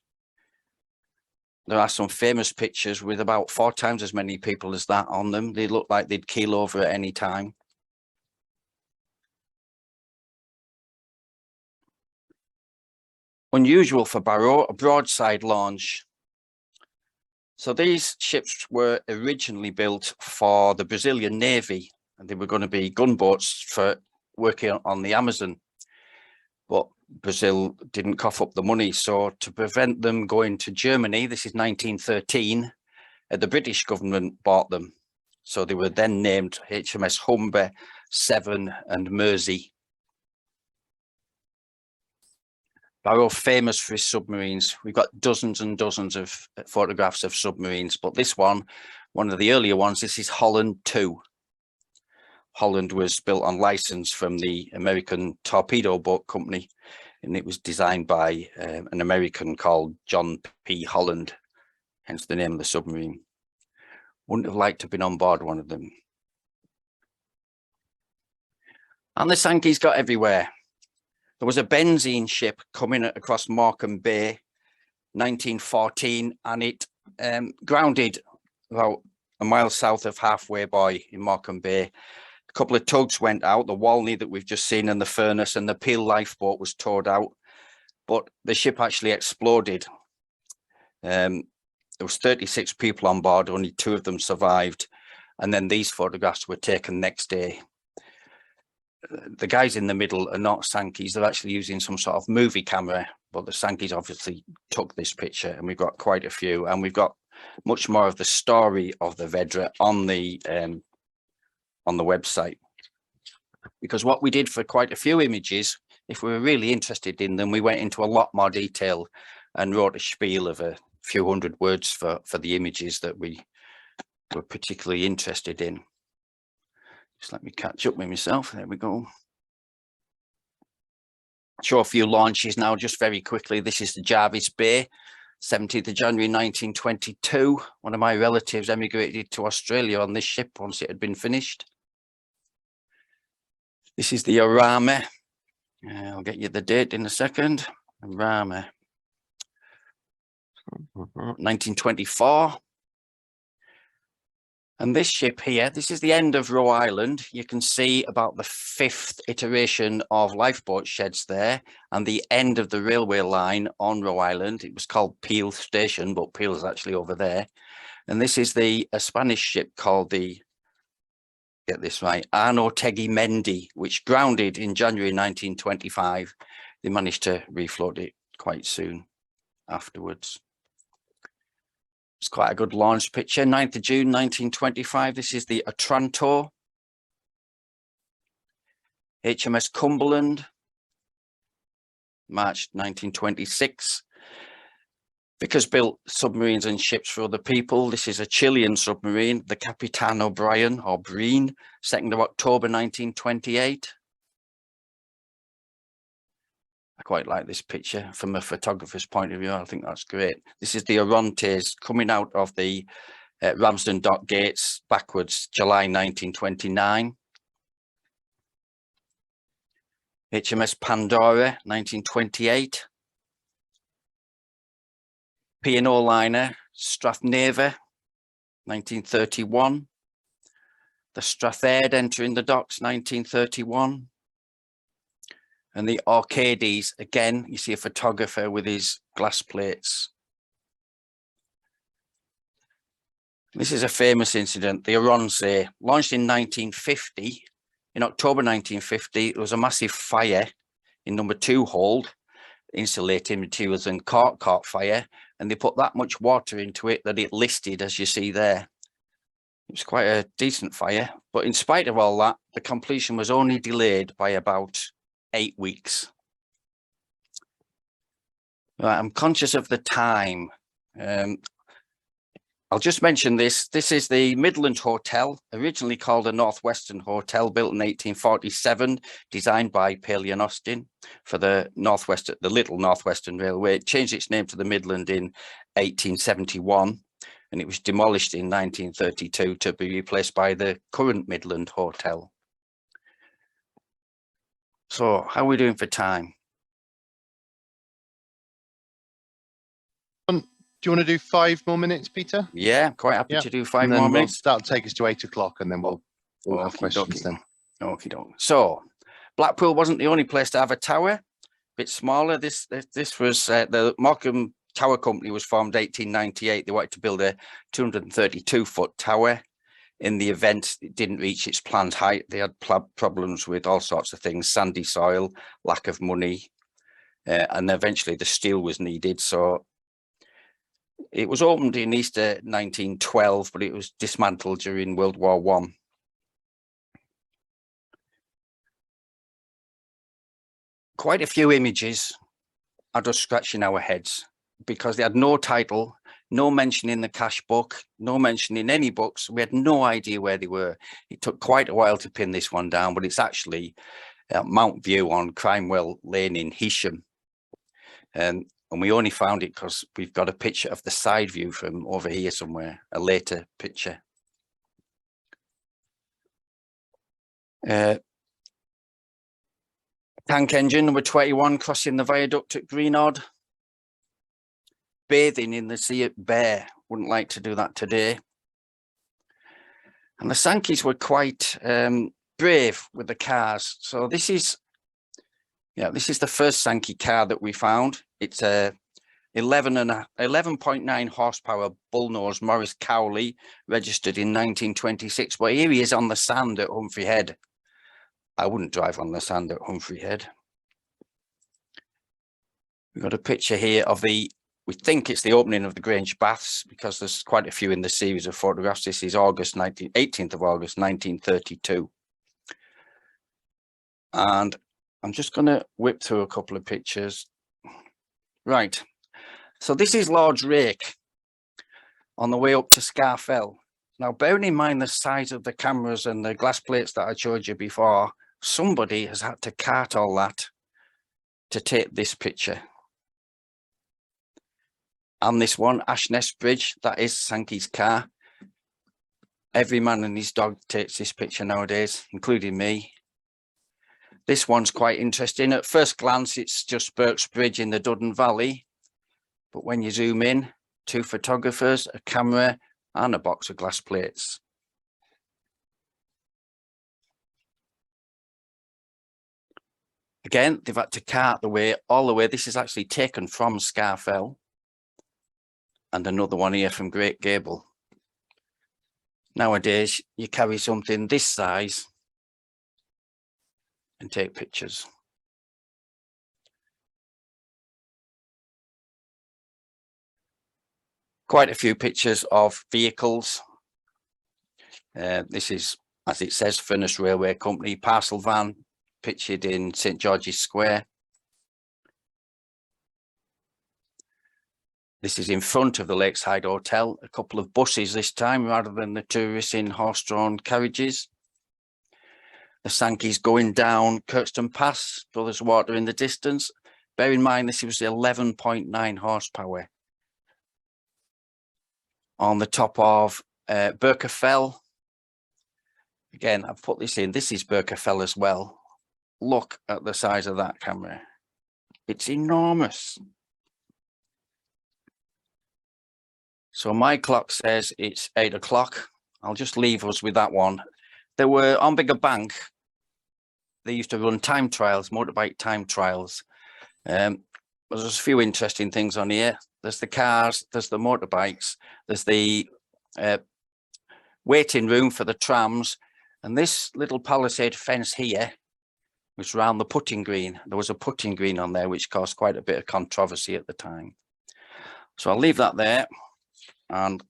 There are some famous pictures with about 4 times as many people as that on them. They look like they'd keel over at any time. Unusual for Barrow, a broadside launch. So these ships were originally built for the Brazilian Navy, and they were going to be gunboats for working on the Amazon. But Brazil didn't cough up the money. So to prevent them going to Germany, this is 1913, the British government bought them. So they were then named HMS Humber, Severn and Mersey. Barrow famous for his submarines. We've got dozens and dozens of photographs of submarines, but this one of the earlier ones, this is Holland 2. Holland was built on license from the American Torpedo Boat Company, and it was designed by an American called John P. Holland, hence the name of the submarine. Wouldn't have liked to have been on board one of them. And the Sankeys got everywhere. There was a benzene ship coming across Morecambe Bay, 1914, and it grounded about a mile south of Halfway Buoy in Morecambe Bay. A couple of tugs went out, the Walney that we've just seen and the Furness, and the Peel lifeboat was towed out, but the ship actually exploded. There was 36 people on board, only 2 of them survived, and then these photographs were taken next day. The guys in the middle are not Sankeys, they're actually using some sort of movie camera, but the Sankeys obviously took this picture, and we've got quite a few, and we've got much more of the story of the Vedra on the website. Because what we did for quite a few images, if we were really interested in them, we went into a lot more detail and wrote a spiel of a few hundred words for the images that we were particularly interested in. Just let me catch up with myself. There we go. Show a few launches now, just very quickly. This is the Jarvis Bay, 17th of January 1922. One of my relatives emigrated to Australia on this ship once it had been finished. This is the Arama. I'll get you the date in a second. Arama. 1924. And this ship here, this is the end of Roe Island. You can see about the 5th iteration of lifeboat sheds there, and the end of the railway line on Roe Island. It was called Peel Station, but Peel is actually over there. And this is a Spanish ship called the, get this right, Arno Tegui Mendy, which grounded in January 1925. They managed to refloat it quite soon afterwards. It's quite a good launch picture. 9th of June 1925. This is the Otranto, HMS Cumberland, March 1926. Vickers built submarines and ships for other people. This is a Chilean submarine, the Capitan O'Brien or Breen, 2nd of October 1928. I quite like this picture from a photographer's point of view. I think that's great. This is the Orontes coming out of the Ramsden Dock gates backwards, July 1929. HMS Pandora, 1928. P&O liner, Strathnaver, 1931. The Strathaired entering the docks, 1931. And the Orcades, again, you see a photographer with his glass plates. This is a famous incident, the Oronte, launched in 1950. In October 1950, there was a massive fire in number 2 hold, insulating materials and cork caught fire, and they put that much water into it that it listed, as you see there. It was quite a decent fire, but in spite of all that, the completion was only delayed by about 8 weeks. Right, I'm conscious of the time. I'll just mention this. This is the Midland Hotel, originally called a Northwestern Hotel, built in 1847, designed by Paley and Austin for the Little Northwestern Railway. It changed its name to the Midland in 1871, and it was demolished in 1932 to be replaced by the current Midland Hotel. So how are we doing for time? Do you want to do 5 more minutes, Peter? Yeah, quite happy to do 5 and then more minutes. That'll take us to 8 o'clock, and then we'll have questions then. Okie doke. So Blackpool wasn't the only place to have a tower. A bit smaller. This was the Morecambe Tower Company was formed 1898. They wanted to build a 232-foot tower. In the event, it didn't reach its planned height. They had problems with all sorts of things: sandy soil, lack of money, and eventually the steel was needed. So it was opened in Easter 1912, but it was dismantled during World War I. Quite a few images are just scratching our heads because they had no title, no mention in the cash book, no mention in any books. We had no idea where they were. It took quite a while to pin this one down, but it's actually Mount View on Crimewell Lane in Heysham. And we only found it because we've got a picture of the side view from over here somewhere, a later picture. Tank engine number 21 crossing the viaduct at Greenodd. Bathing in the sea at Bear. Wouldn't like to do that today. And the Sankeys were quite brave with the cars. So this is the first Sankey car that we found. It's a 11.9 horsepower bullnose Morris Cowley, registered in 1926. But here he is on the sand at Humphrey Head. I wouldn't drive on the sand at Humphrey Head. We've got a picture here of we think it's the opening of the Grange Baths, because there's quite a few in the series of photographs. This is 18th of August, 1932. And I'm just going to whip through a couple of pictures. Right. So this is Lord's Rake on the way up to Scafell. Now, bearing in mind the size of the cameras and the glass plates that I showed you before, somebody has had to cart all that to take this picture. And this one, Ashness Bridge, that is Sankey's car. Every man and his dog takes this picture nowadays, including me. This one's quite interesting. At first glance, it's just Burke's Bridge in the Duddon Valley. But when you zoom in, 2 photographers, a camera, and a box of glass plates. Again, they've had to cart all the way. This is actually taken from Scafell. And another one here from Great Gable. Nowadays, you carry something this size and take pictures. Quite a few pictures of vehicles. This is, as it says, Furness Railway Company parcel van, pictured in St George's Square. This is in front of the Lakeside Hotel, a couple of buses this time rather than the tourists in horse-drawn carriages. The Sankeys going down Kirkstone Pass, Brothers Water in the distance. bear in mind, this was 11.9 horsepower on the top of Birkefell. Again, I've put this in. This is Birkefell as well. Look at the size of that camera. It's enormous. So my clock says it's 8 o'clock. I'll just leave us with that one. There were, on Bigger Bank, they used to run time trials, motorbike time trials. There's a few interesting things on here. There's the cars, there's the motorbikes, there's the waiting room for the trams. And this little palisade fence here was around the putting green. There was a putting green on there, which caused quite a bit of controversy at the time. So I'll leave that there. And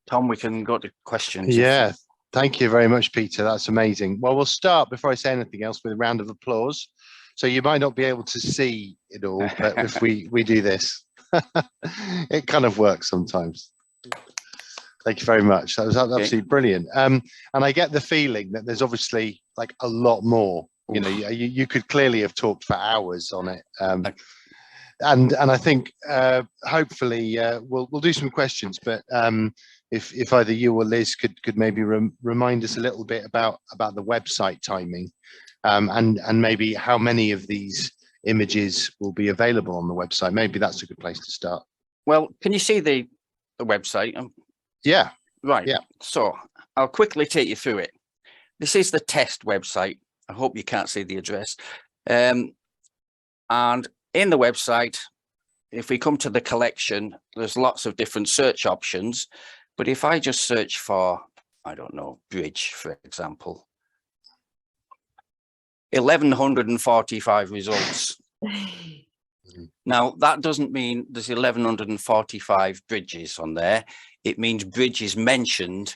Tom, we can go to questions. Yeah, thank you very much, Peter. That's amazing. Well, we'll start, before I say anything else, with a round of applause. So you might not be able to see it all, but if we do this, it kind of works sometimes. Thank you very much. That was absolutely brilliant. And I get the feeling that there's obviously like a lot more. You know, you could clearly have talked for hours on it. And I think hopefully we'll do some questions, but if either you or Liz could maybe remind us a little bit about the website timing, and maybe how many of these images will be available on the website. Maybe that's a good place to start. Well, can you see the website? Yeah. Right. Yeah. So I'll quickly take you through it. This is the test website. I hope you can't see the address. And in the website, if we come to the collection, there's lots of different search options. But if I just search for, I don't know, bridge, for example, 1145 results. Now, that doesn't mean there's 1145 bridges on there. It means bridges mentioned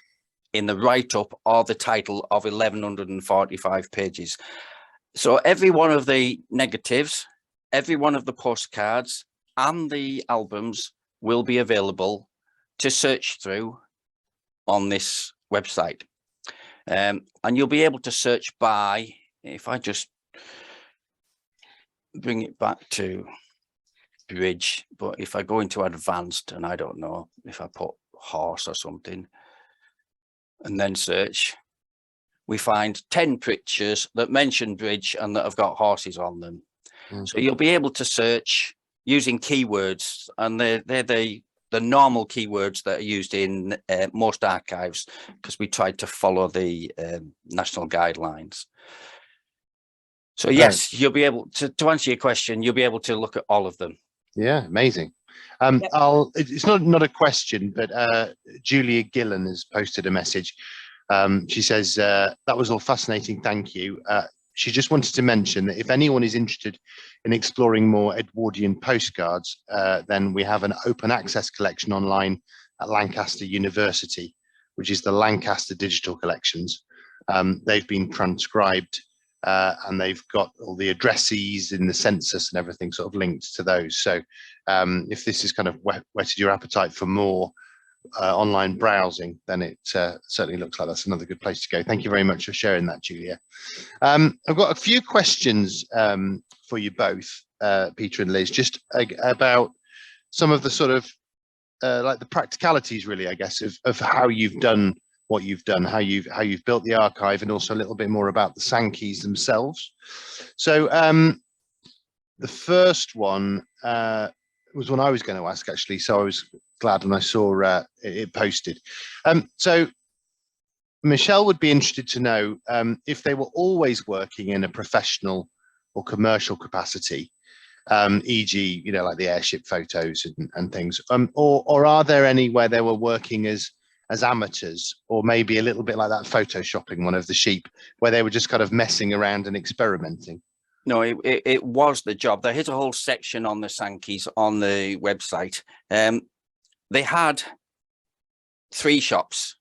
in the write-up or the title of 1145 pages. So every one of the negatives, every one of the postcards and the albums will be available to search through on this website. And you'll be able to search by, if I just bring it back to bridge, but if I go into advanced, and I don't know, if I put horse or something and then search, we find 10 pictures that mention bridge and that have got horses on them. So you'll be able to search using keywords, and they're the normal keywords that are used in most archives, because we tried to follow the national guidelines. So yes, you'll be able to answer your question, you'll be able to look at all of them. Yeah, amazing. Yep. It's not a question, but Julia Gillen has posted a message. She says, that was all fascinating, thank you. She just wanted to mention that if anyone is interested in exploring more Edwardian postcards, then we have an open access collection online at Lancaster University, which is the Lancaster Digital Collections. They've been transcribed and they've got all the addresses in the census and everything sort of linked to those. So if this is kind of whetted your appetite for more online browsing, then it certainly looks like that's another good place to go. Thank you very much for sharing that, Julia. I've got a few questions for you both, Peter and Liz, just about some of the sort of like the practicalities, really, I guess, of how you've done what you've done, how you've built the archive, and also a little bit more about the Sankeys themselves. So the first one was one I was going to ask, actually, so I was glad when I saw it posted. So Michelle would be interested to know if they were always working in a professional or commercial capacity, e.g., you know, like the airship photos and things, or are there any where they were working as amateurs, or maybe a little bit like that photoshopping one of the sheep, where they were just kind of messing around and experimenting? No, it was the job. There is a whole section on the Sankeys on the website. They had 3 shops.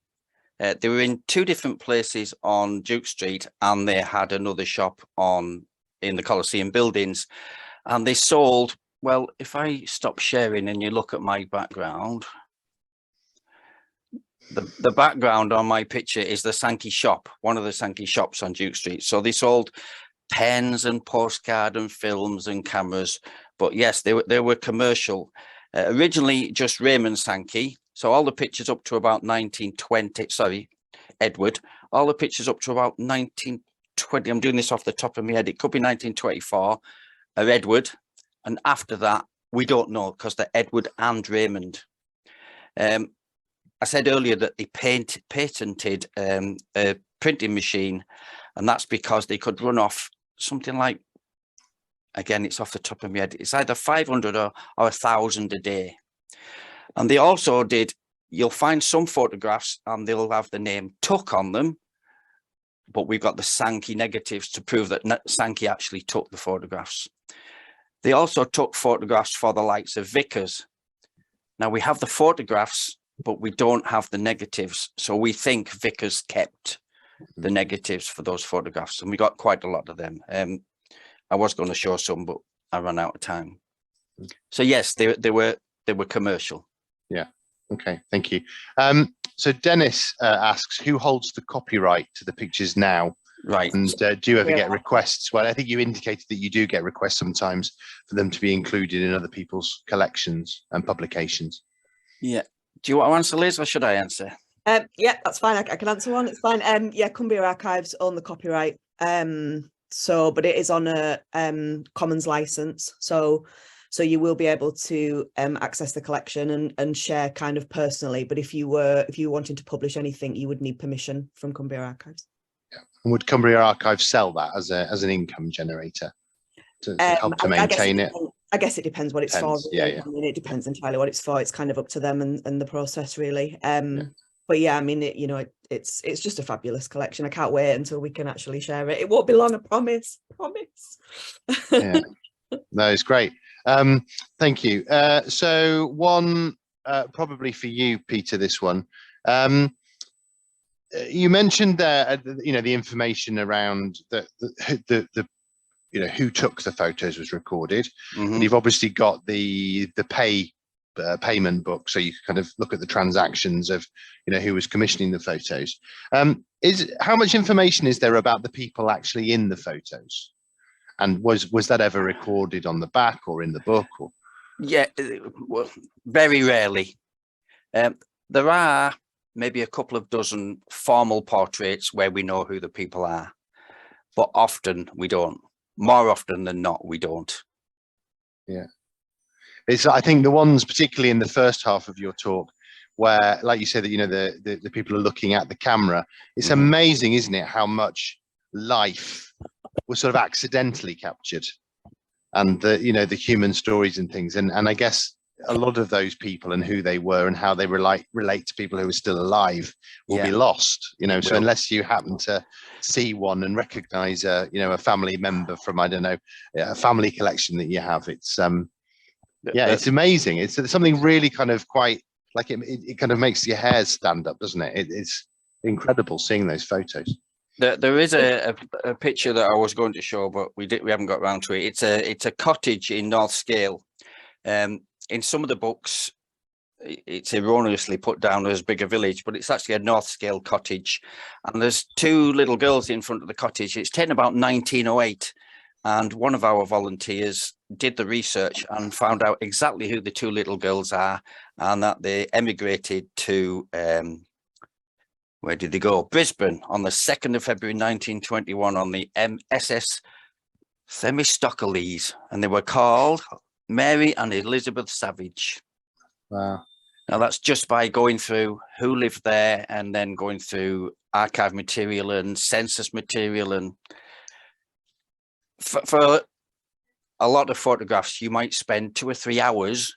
They were in 2 different places on Duke Street, and they had another shop in the Coliseum buildings. And they sold, well, if I stop sharing and you look at my background, the background on my picture is the Sankey shop, one of the Sankey shops on Duke Street. So they sold pens and postcard and films and cameras. But yes, they were commercial. Originally just Raymond Sankey. So all the pictures up to about 1920, sorry, Edward, all the pictures up to about 1920, I'm doing this off the top of my head, it could be 1924, are Edward. And after that, we don't know, because they're Edward and Raymond. I said earlier that they patented a printing machine, and that's because they could run off something like, again, it's off the top of my head, it's either 500 or 1,000 a day. And they also did, you'll find some photographs and they'll have the name Tuck on them, but we've got the Sankey negatives to prove that Sankey actually took the photographs. They also took photographs for the likes of Vickers. Now we have the photographs, but we don't have the negatives. So we think Vickers kept the negatives for those photographs, and we got quite a lot of them. I was going to show some, but I ran out of time. So yes, they were commercial. Yeah. Okay. Thank you. So Dennis asks, who holds the copyright to the pictures now? Right. And do you ever get requests? Well, I think you indicated that you do get requests sometimes for them to be included in other people's collections and publications. Yeah. Do you want to answer, Liz, or should I answer? Yeah, that's fine. I can answer one. It's fine. Yeah, Cumbria Archives own the copyright. But it is on a Commons license. So you will be able to access the collection and share kind of personally. But if you were wanting to publish anything, you would need permission from Cumbria Archives. Yeah. And would Cumbria Archives sell that as an income generator to help to maintain it? I guess it depends what it's for. Really. Yeah. I mean, it depends entirely what it's for. It's kind of up to them and the process, really. But yeah, I mean, it's just a fabulous collection. I can't wait until we can actually share it. It won't be long, I promise. Yeah, no, it's great. Thank you. So one probably for you, Peter, this one. You mentioned there, the information around the who took the photos was recorded. Mm-hmm. And you've obviously got the payment book, so you can kind of look at the transactions of who was commissioning the photos. How much information is there about the people actually in the photos, and was that ever recorded on the back or in the book? Or? Yeah, well, very rarely. There are maybe a couple of dozen formal portraits where we know who the people are, but often we don't. More often than not, we don't. Yeah. I think the ones particularly in the first half of your talk where, like you said, that the people are looking at the camera, it's amazing, isn't it, how much life was sort of accidentally captured, and the human stories and things, and I guess a lot of those people and who they were and how they relate to people who are still alive will be lost, so unless you happen to see one and recognize a family member from, I don't know, a family collection that you have, it's it's amazing. It's something really kind of quite like it kind of makes your hairs stand up, doesn't it? It's incredible seeing those photos. There is a picture that I was going to show, but we haven't got around to it. It's a cottage in North Scale. In some of the books, it's erroneously put down as Bigger Village, but it's actually a North Scale cottage. And there's two little girls in front of the cottage. It's taken about 1908. And one of our volunteers did the research and found out exactly who the two little girls are, and that they emigrated to, where did they go? Brisbane on the 2nd of February 1921 on the SS Themistocles, and they were called Mary and Elizabeth Savage. Wow. Now that's just by going through who lived there and then going through archive material and census material. And for a lot of photographs, you might spend 2 or 3 hours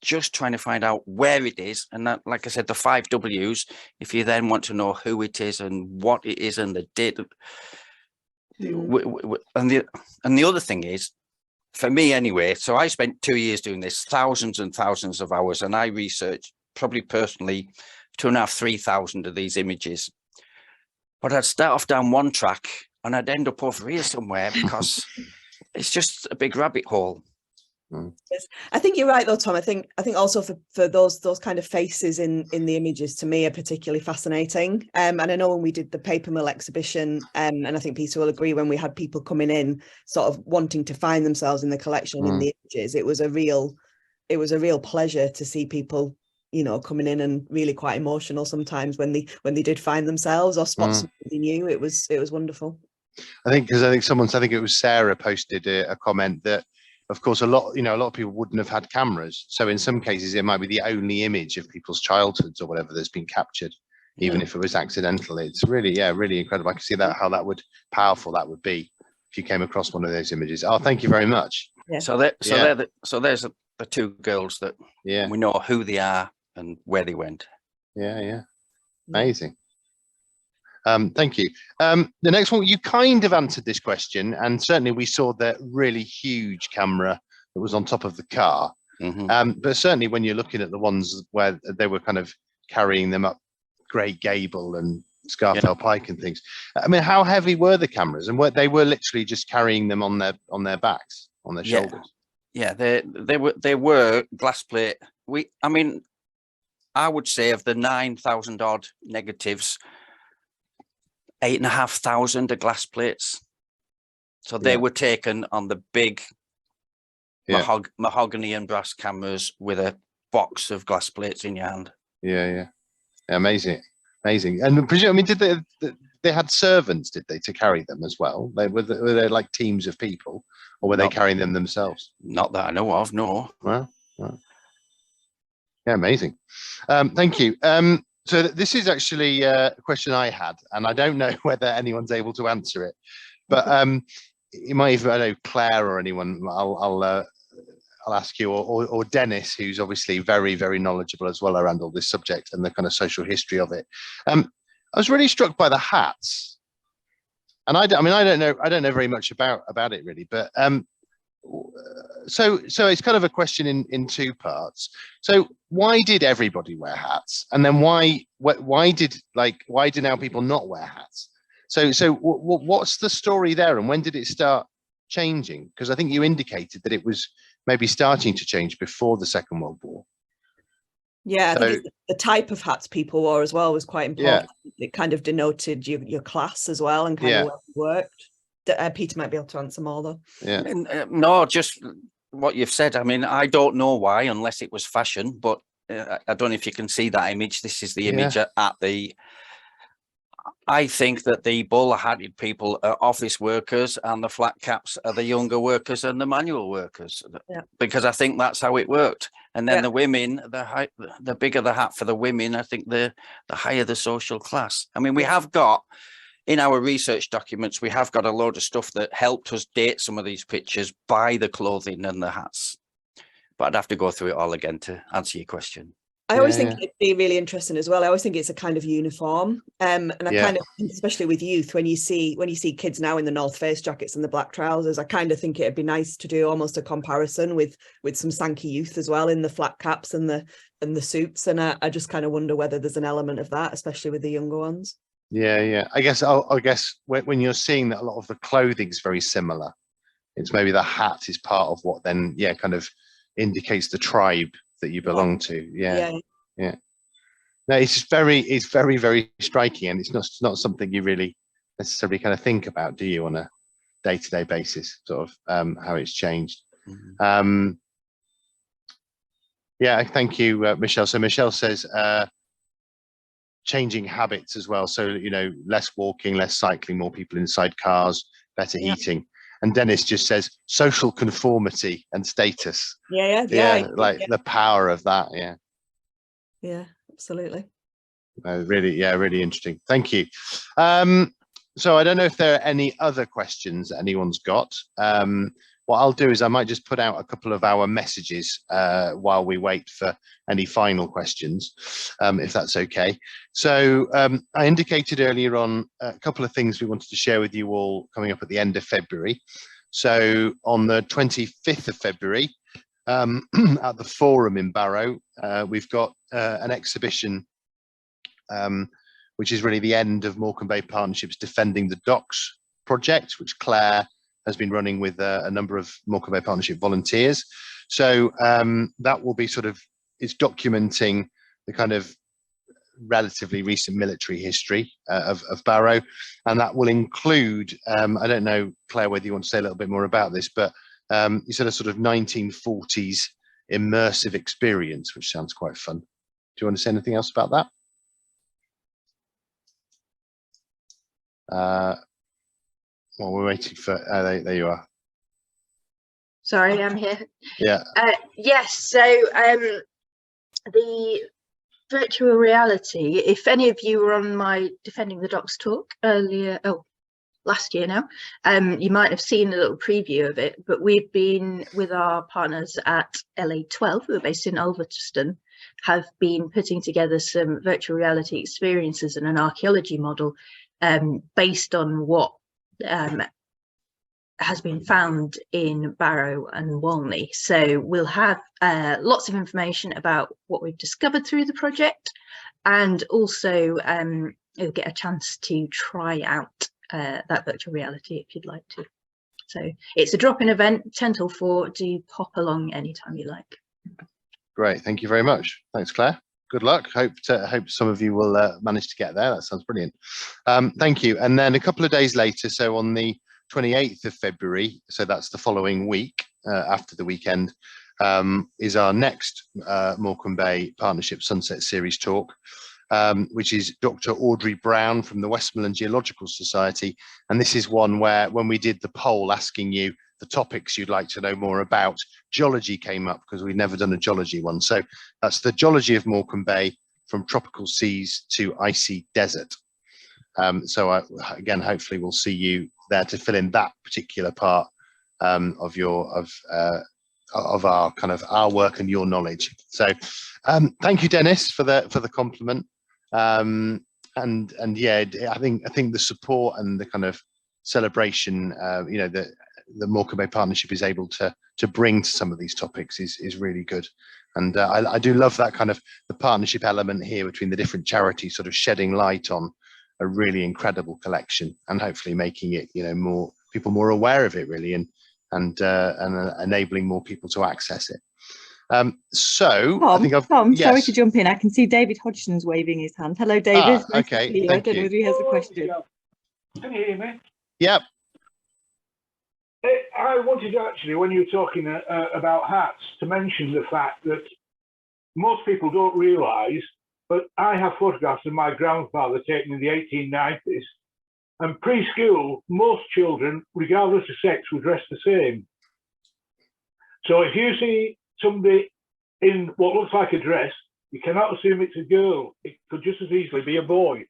just trying to find out where it is. And that, like I said, the 5 W's, if you then want to know who it is and what it is and the date. And the other thing is, for me anyway, so I spent 2 years doing this, thousands and thousands of hours, and I researched probably personally 2,500 to 3,000 of these images. But I'd start off down one track and I'd end up over here somewhere because it's just a big rabbit hole. I think you're right though, Tom. I think also for those kind of faces in the images, to me, are particularly fascinating. And I know when we did the paper mill exhibition, and I think Peter will agree, when we had people coming in sort of wanting to find themselves in the collection, in the images, it was a real pleasure to see people, you know, coming in and really quite emotional sometimes when they did find themselves or spot something new. It was wonderful. I think it was Sarah posted a comment that, of course, a lot of people wouldn't have had cameras. So in some cases, it might be the only image of people's childhoods or whatever that's been captured, even if it was accidental. It's really, really incredible. I can see how powerful that would be if you came across one of those images. Oh, thank you very much. Yeah. So there's the two girls that we know who they are and where they went. Yeah. Amazing. Thank you. The next one, you kind of answered this question, and certainly we saw the really huge camera that was on top of the car. But certainly when you're looking at the ones where they were kind of carrying them up Great Gable and Scarfell Pike and things, I mean, how heavy were the cameras? And they were literally just carrying them on their backs, on their shoulders. Yeah, they were glass plate. I would say of the 9,000 odd negatives, 8,500 are glass plates. So they were taken on the big mahogany and brass cameras with a box of glass plates in your hand. Yeah. Amazing. And did they had servants, did they, to carry them as well? Were they like teams of people, or were they carrying them themselves? Not that I know of, no. Well. Yeah, amazing. Thank you. So this is actually a question I had, and I don't know whether anyone's able to answer it, but you might even, I know, Claire or anyone, I'll ask you, or Dennis, who's obviously very, very knowledgeable as well around all this subject and the kind of social history of it. I was really struck by the hats, and I don't know very much about it really, but so it's kind of a question in two parts. So why did everybody wear hats, and then why do now people not wear hats? So what's the story there, and when did it start changing? Because I think you indicated that it was maybe starting to change before the Second World War. Yeah, I think the type of hats people wore as well was quite important. It kind of denoted your class as well, and kind of where you worked. Peter might be able to answer more though. Yeah. No, just what you've said. I mean, I don't know why, unless it was fashion, but I don't know if you can see that image. This is the image at the... I think that the bowler-hatted people are office workers, and the flat caps are the younger workers and the manual workers, because I think that's how it worked. And then the women, the bigger the hat for the women, I think the higher the social class. I mean, we have got, in our research documents, we have got a load of stuff that helped us date some of these pictures by the clothing and the hats. But I'd have to go through it all again to answer your question. I always think it'd be really interesting as well. I always think it's a kind of uniform, and I kind of, especially with youth, when you see kids now in the North Face jackets and the black trousers, I kind of think it'd be nice to do almost a comparison with some Sankey youth as well, in the flat caps and the suits, and I just kind of wonder whether there's an element of that, especially with the younger ones. Yeah. I guess when you're seeing that a lot of the clothing's very similar, it's maybe the hat is part of what then kind of indicates the tribe that you belong to. Yeah. No, it's very, very striking, and it's not something you really necessarily kind of think about, do you, on a day-to-day basis, sort of how it's changed. Thank you, Michelle. So Michelle says changing habits as well, so less walking, less cycling, more people inside cars, better heating. And Dennis just says social conformity and status. The power of that. Yeah, absolutely. Really interesting. Thank you. So I don't know if there are any other questions that anyone's got. What I'll do is I might just put out a couple of our messages while we wait for any final questions, if that's okay. So I indicated earlier on a couple of things we wanted to share with you all coming up at the end of February. So on the 25th of February, at the Forum in Barrow, we've got an exhibition, which is really the end of Morecambe Bay Partnership's Defending the Docks project, which Claire has been running with a number of Morecambe Bay Partnership volunteers. So that will be sort of, it's documenting the kind of relatively recent military history of Barrow, and that will include, I don't know, Claire, whether you want to say a little bit more about this, but you said a sort of 1940s immersive experience, which sounds quite fun. Do you want to say anything else about that? Well, we're waiting for, there you are. Sorry, I'm here. Yeah. Yes, so the virtual reality, if any of you were on my Defending the Docks talk earlier, last year now, you might have seen a little preview of it, but we've been with our partners at LA12, who are based in Ulverston, have been putting together some virtual reality experiences and an archaeology model based on what has been found in Barrow and Walney. So we'll have lots of information about what we've discovered through the project, and also you'll get a chance to try out that virtual reality if you'd like to. So it's a drop-in event, 10 till 4. Do pop along anytime you like. Great, thank you very much. Thanks, Claire. Good luck. Hope some of you will manage to get there. That sounds brilliant. Thank you. And then a couple of days later, so on the 28th of February, so that's the following week after the weekend, is our next Morecambe Bay Partnership Sunset Series talk, which is Dr. Audrey Brown from the Westmoreland Geological Society. And this is one where, when we did the poll asking you the topics you'd like to know more about, geology came up because we've never done a geology one. So that's the geology of Morecambe Bay, from tropical seas to icy desert. So again, hopefully we'll see you there to fill in that particular part of our kind of our work and your knowledge. So thank you, Dennis, for the compliment. And yeah, I think the support and the kind of celebration, you know, the Morecambe Bay Partnership is able to bring to some of these topics is really good. And I do love that kind of the partnership element here between the different charities, sort of shedding light on a really incredible collection, and hopefully making it, you know, more people more aware of it, really, and enabling more people to access it. So Tom, I think Tom, yes. sorry to jump in. I can see David Hodgson's waving his hand. Hello, David. Nice Okay, to see you. thank I don't know you. if he has a question. Can you hear me? Yep. I wanted to actually, when you were talking about hats, to mention the fact that most people don't realise, but I have photographs of my grandfather taken in the 1890s, and preschool, most children, regardless of sex, were dressed the same. So if you see somebody in what looks like a dress, you cannot assume it's a girl. It could just as easily be a boy.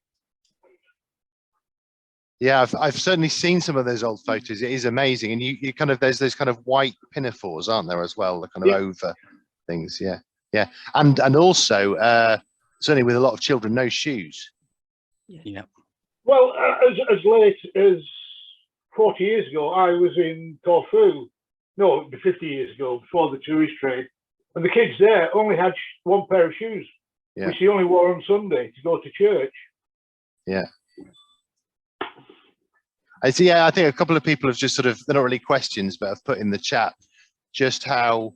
Yeah, I've certainly seen some of those old photos. It is amazing, and you kind of, there's those kind of white pinafores, aren't there, as well, the kind of over things. Yeah, and also certainly with a lot of children, no shoes. Yeah. Well, as late as 40 years ago, I was in Corfu. No, 50 years ago, before the tourist trade, and the kids there only had one pair of shoes, which they only wore on Sunday to go to church. Yeah. I see. Yeah, I think a couple of people have just sort of, they're not really questions, but have put in the chat just how,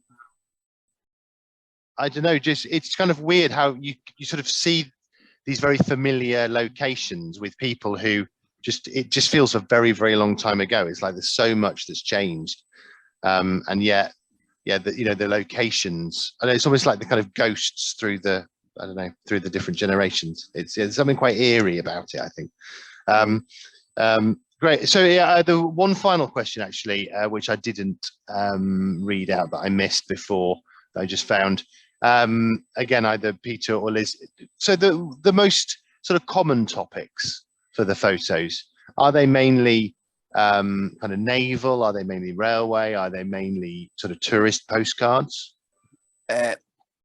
I don't know, just it's kind of weird how you sort of see these very familiar locations with people who it just feels a very, very long time ago. It's like there's so much that's changed, and yet, yeah, the locations. I know it's almost like the kind of ghosts through the, I don't know, through the different generations. It's something quite eerie about it, I think. Great. So yeah, the one final question actually, which I didn't read out, that I missed before, that I just found. Again, either Peter or Liz. So the most sort of common topics for the photos, are they mainly kind of naval? Are they mainly railway? Are they mainly sort of tourist postcards?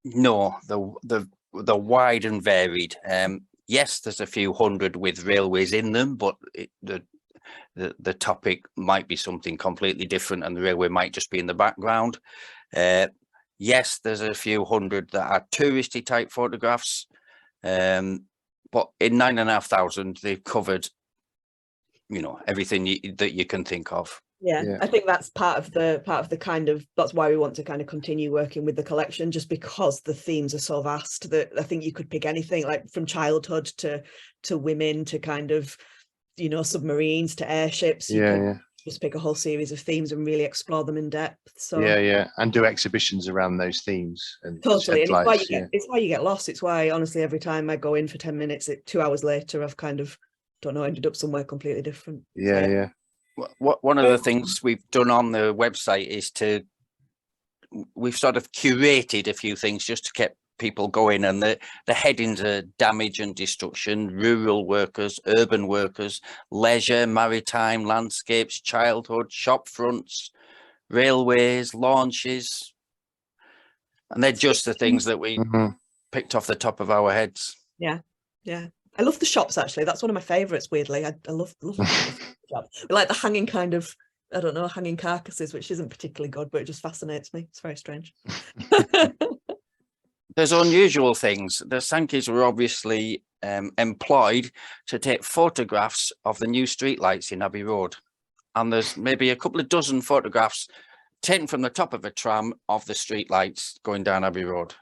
No, they're wide and varied. Yes, there's a few hundred with railways in them, but the topic might be something completely different, and the railway might just be in the background. Yes, there's a few hundred that are touristy type photographs, but in 9,500 they've covered, you know, everything that you can think of. Yeah, I think that's part of the kind of, that's why we want to kind of continue working with the collection, just because the themes are so vast that I think you could pick anything, like from childhood to women to kind of, you know, submarines to airships. You could just pick a whole series of themes and really explore them in depth. So and do exhibitions around those themes. And totally, and it's why you get lost. It's why, honestly, every time I go in for 10 minutes, 2 hours later, I've kind of, don't know, ended up somewhere completely different. One of the things we've done on the website is we've sort of curated a few things just to keep people going, and the headings are damage and destruction, rural workers, urban workers, leisure, maritime, landscapes, childhood, shop fronts, railways, launches, and they're just the things that we picked off the top of our heads. Yeah. I love the shops, actually. That's one of my favourites, weirdly. I love the shops. We like the hanging kind of, I don't know, hanging carcasses, which isn't particularly good, but it just fascinates me. It's very strange. There's unusual things. The Sankeys were obviously employed to take photographs of the new streetlights in Abbey Road. And there's maybe a couple of dozen photographs taken from the top of a tram of the streetlights going down Abbey Road.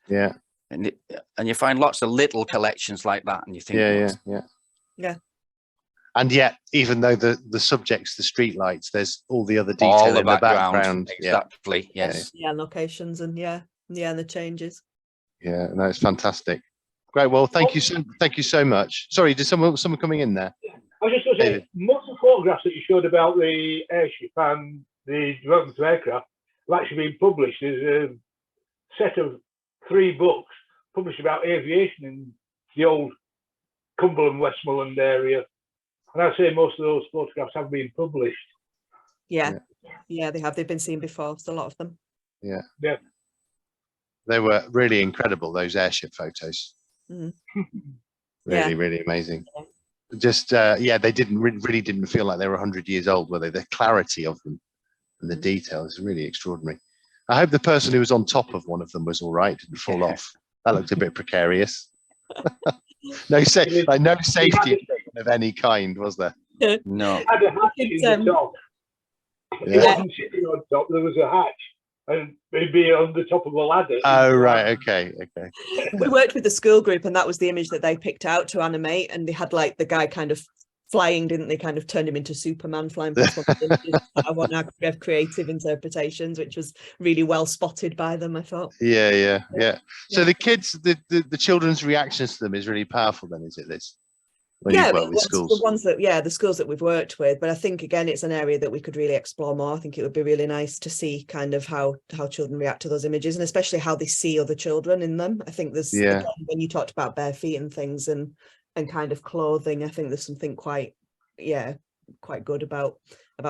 Yeah. And you find lots of little collections like that, and you think, yeah. And yet, even though the subject's the streetlights, there's all the other detail in the background. Exactly. Yes. Yeah, locations and and the changes. Yeah, no, it's fantastic. Great. Well, thank you so much. Sorry, did someone coming in there? Yeah. I was just going to say, most of the photographs that you showed about the airship and the development of aircraft have actually been published. There's a set of 3 books published about aviation in the old Cumberland, Westmoreland area. And I'd say most of those photographs have been published. Yeah, they have. They've been seen before, so a lot of them. Yeah. They were really incredible, those airship photos. Really, really amazing. Just, they really didn't feel like they were 100 years old, were they? The clarity of them and the detail is really extraordinary. I hope the person who was on top of one of them was all right, didn't fall off. That looked a bit precarious. No safety of any kind, was there? No. It had a hatch in the top. It wasn't sitting on top, there was a hatch. And maybe on the top of a ladder. Oh, right. Okay. We worked with the school group, and that was the image that they picked out to animate. And they had like the guy kind of flying, didn't they? Kind of turned him into Superman flying past one of the images. I want to have creative interpretations, which was really well spotted by them, I thought. Yeah. So the kids, the children's reactions to them is really powerful then, is it, Liz? The schools that we've worked with, but I think again it's an area that we could really explore more. I think it would be really nice to see kind of how children react to those images, and especially how they see other children in them. I think there's again, when you talked about bare feet and things and kind of clothing, I think there's something quite good about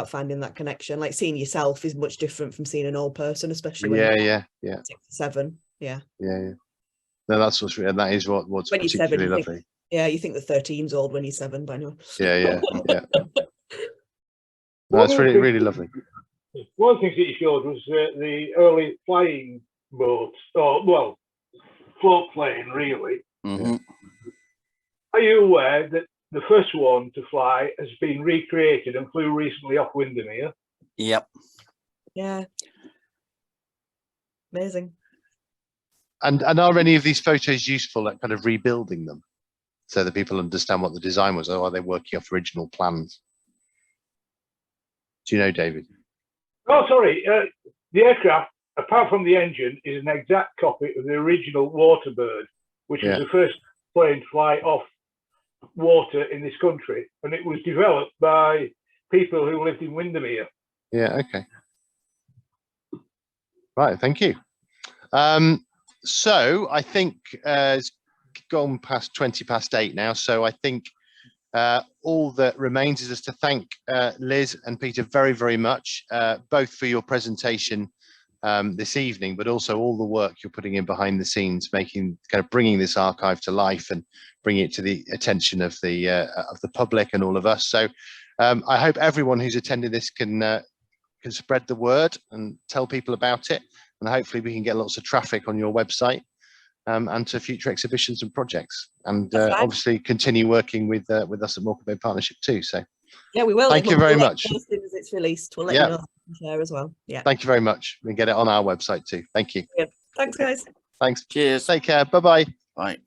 finding that connection. Like seeing yourself is much different from seeing an old person, especially when you're 6 or 7. Yeah. No, that's that is what's when particularly lovely. Yeah, you think the 13's old when you're 7, but anyway. Yeah. That's really, really lovely. One of the things that you showed was the early flying boats, float plane, really. Mm-hmm. Are you aware that the first one to fly has been recreated and flew recently off Windermere? Yep. Yeah. Amazing. And are any of these photos useful at kind of rebuilding them, so that people understand what the design was, or are they working off original plans? Do you know, David? Oh, sorry. The aircraft, apart from the engine, is an exact copy of the original Waterbird, which was the first plane to fly off water in this country. And it was developed by people who lived in Windermere. Yeah, okay. Right, thank you. So I think it's gone past 8:20 now, so I think all that remains is just to thank Liz and Peter very, very much, both for your presentation this evening, but also all the work you're putting in behind the scenes, bringing this archive to life and bringing it to the attention of the public and all of us. So I hope everyone who's attending this can spread the word and tell people about it, and hopefully we can get lots of traffic on your website. And to future exhibitions and projects, and obviously continue working with us at Morecambe Bay Partnership too. So yeah, we will. Thank you very much. As soon as it's released, we'll let Yeah. you know how to share as well. Yeah. Thank you very much. We can get it on our website too. Thank you. Thanks, guys. Thanks. Cheers. Take care. Bye-bye. Bye.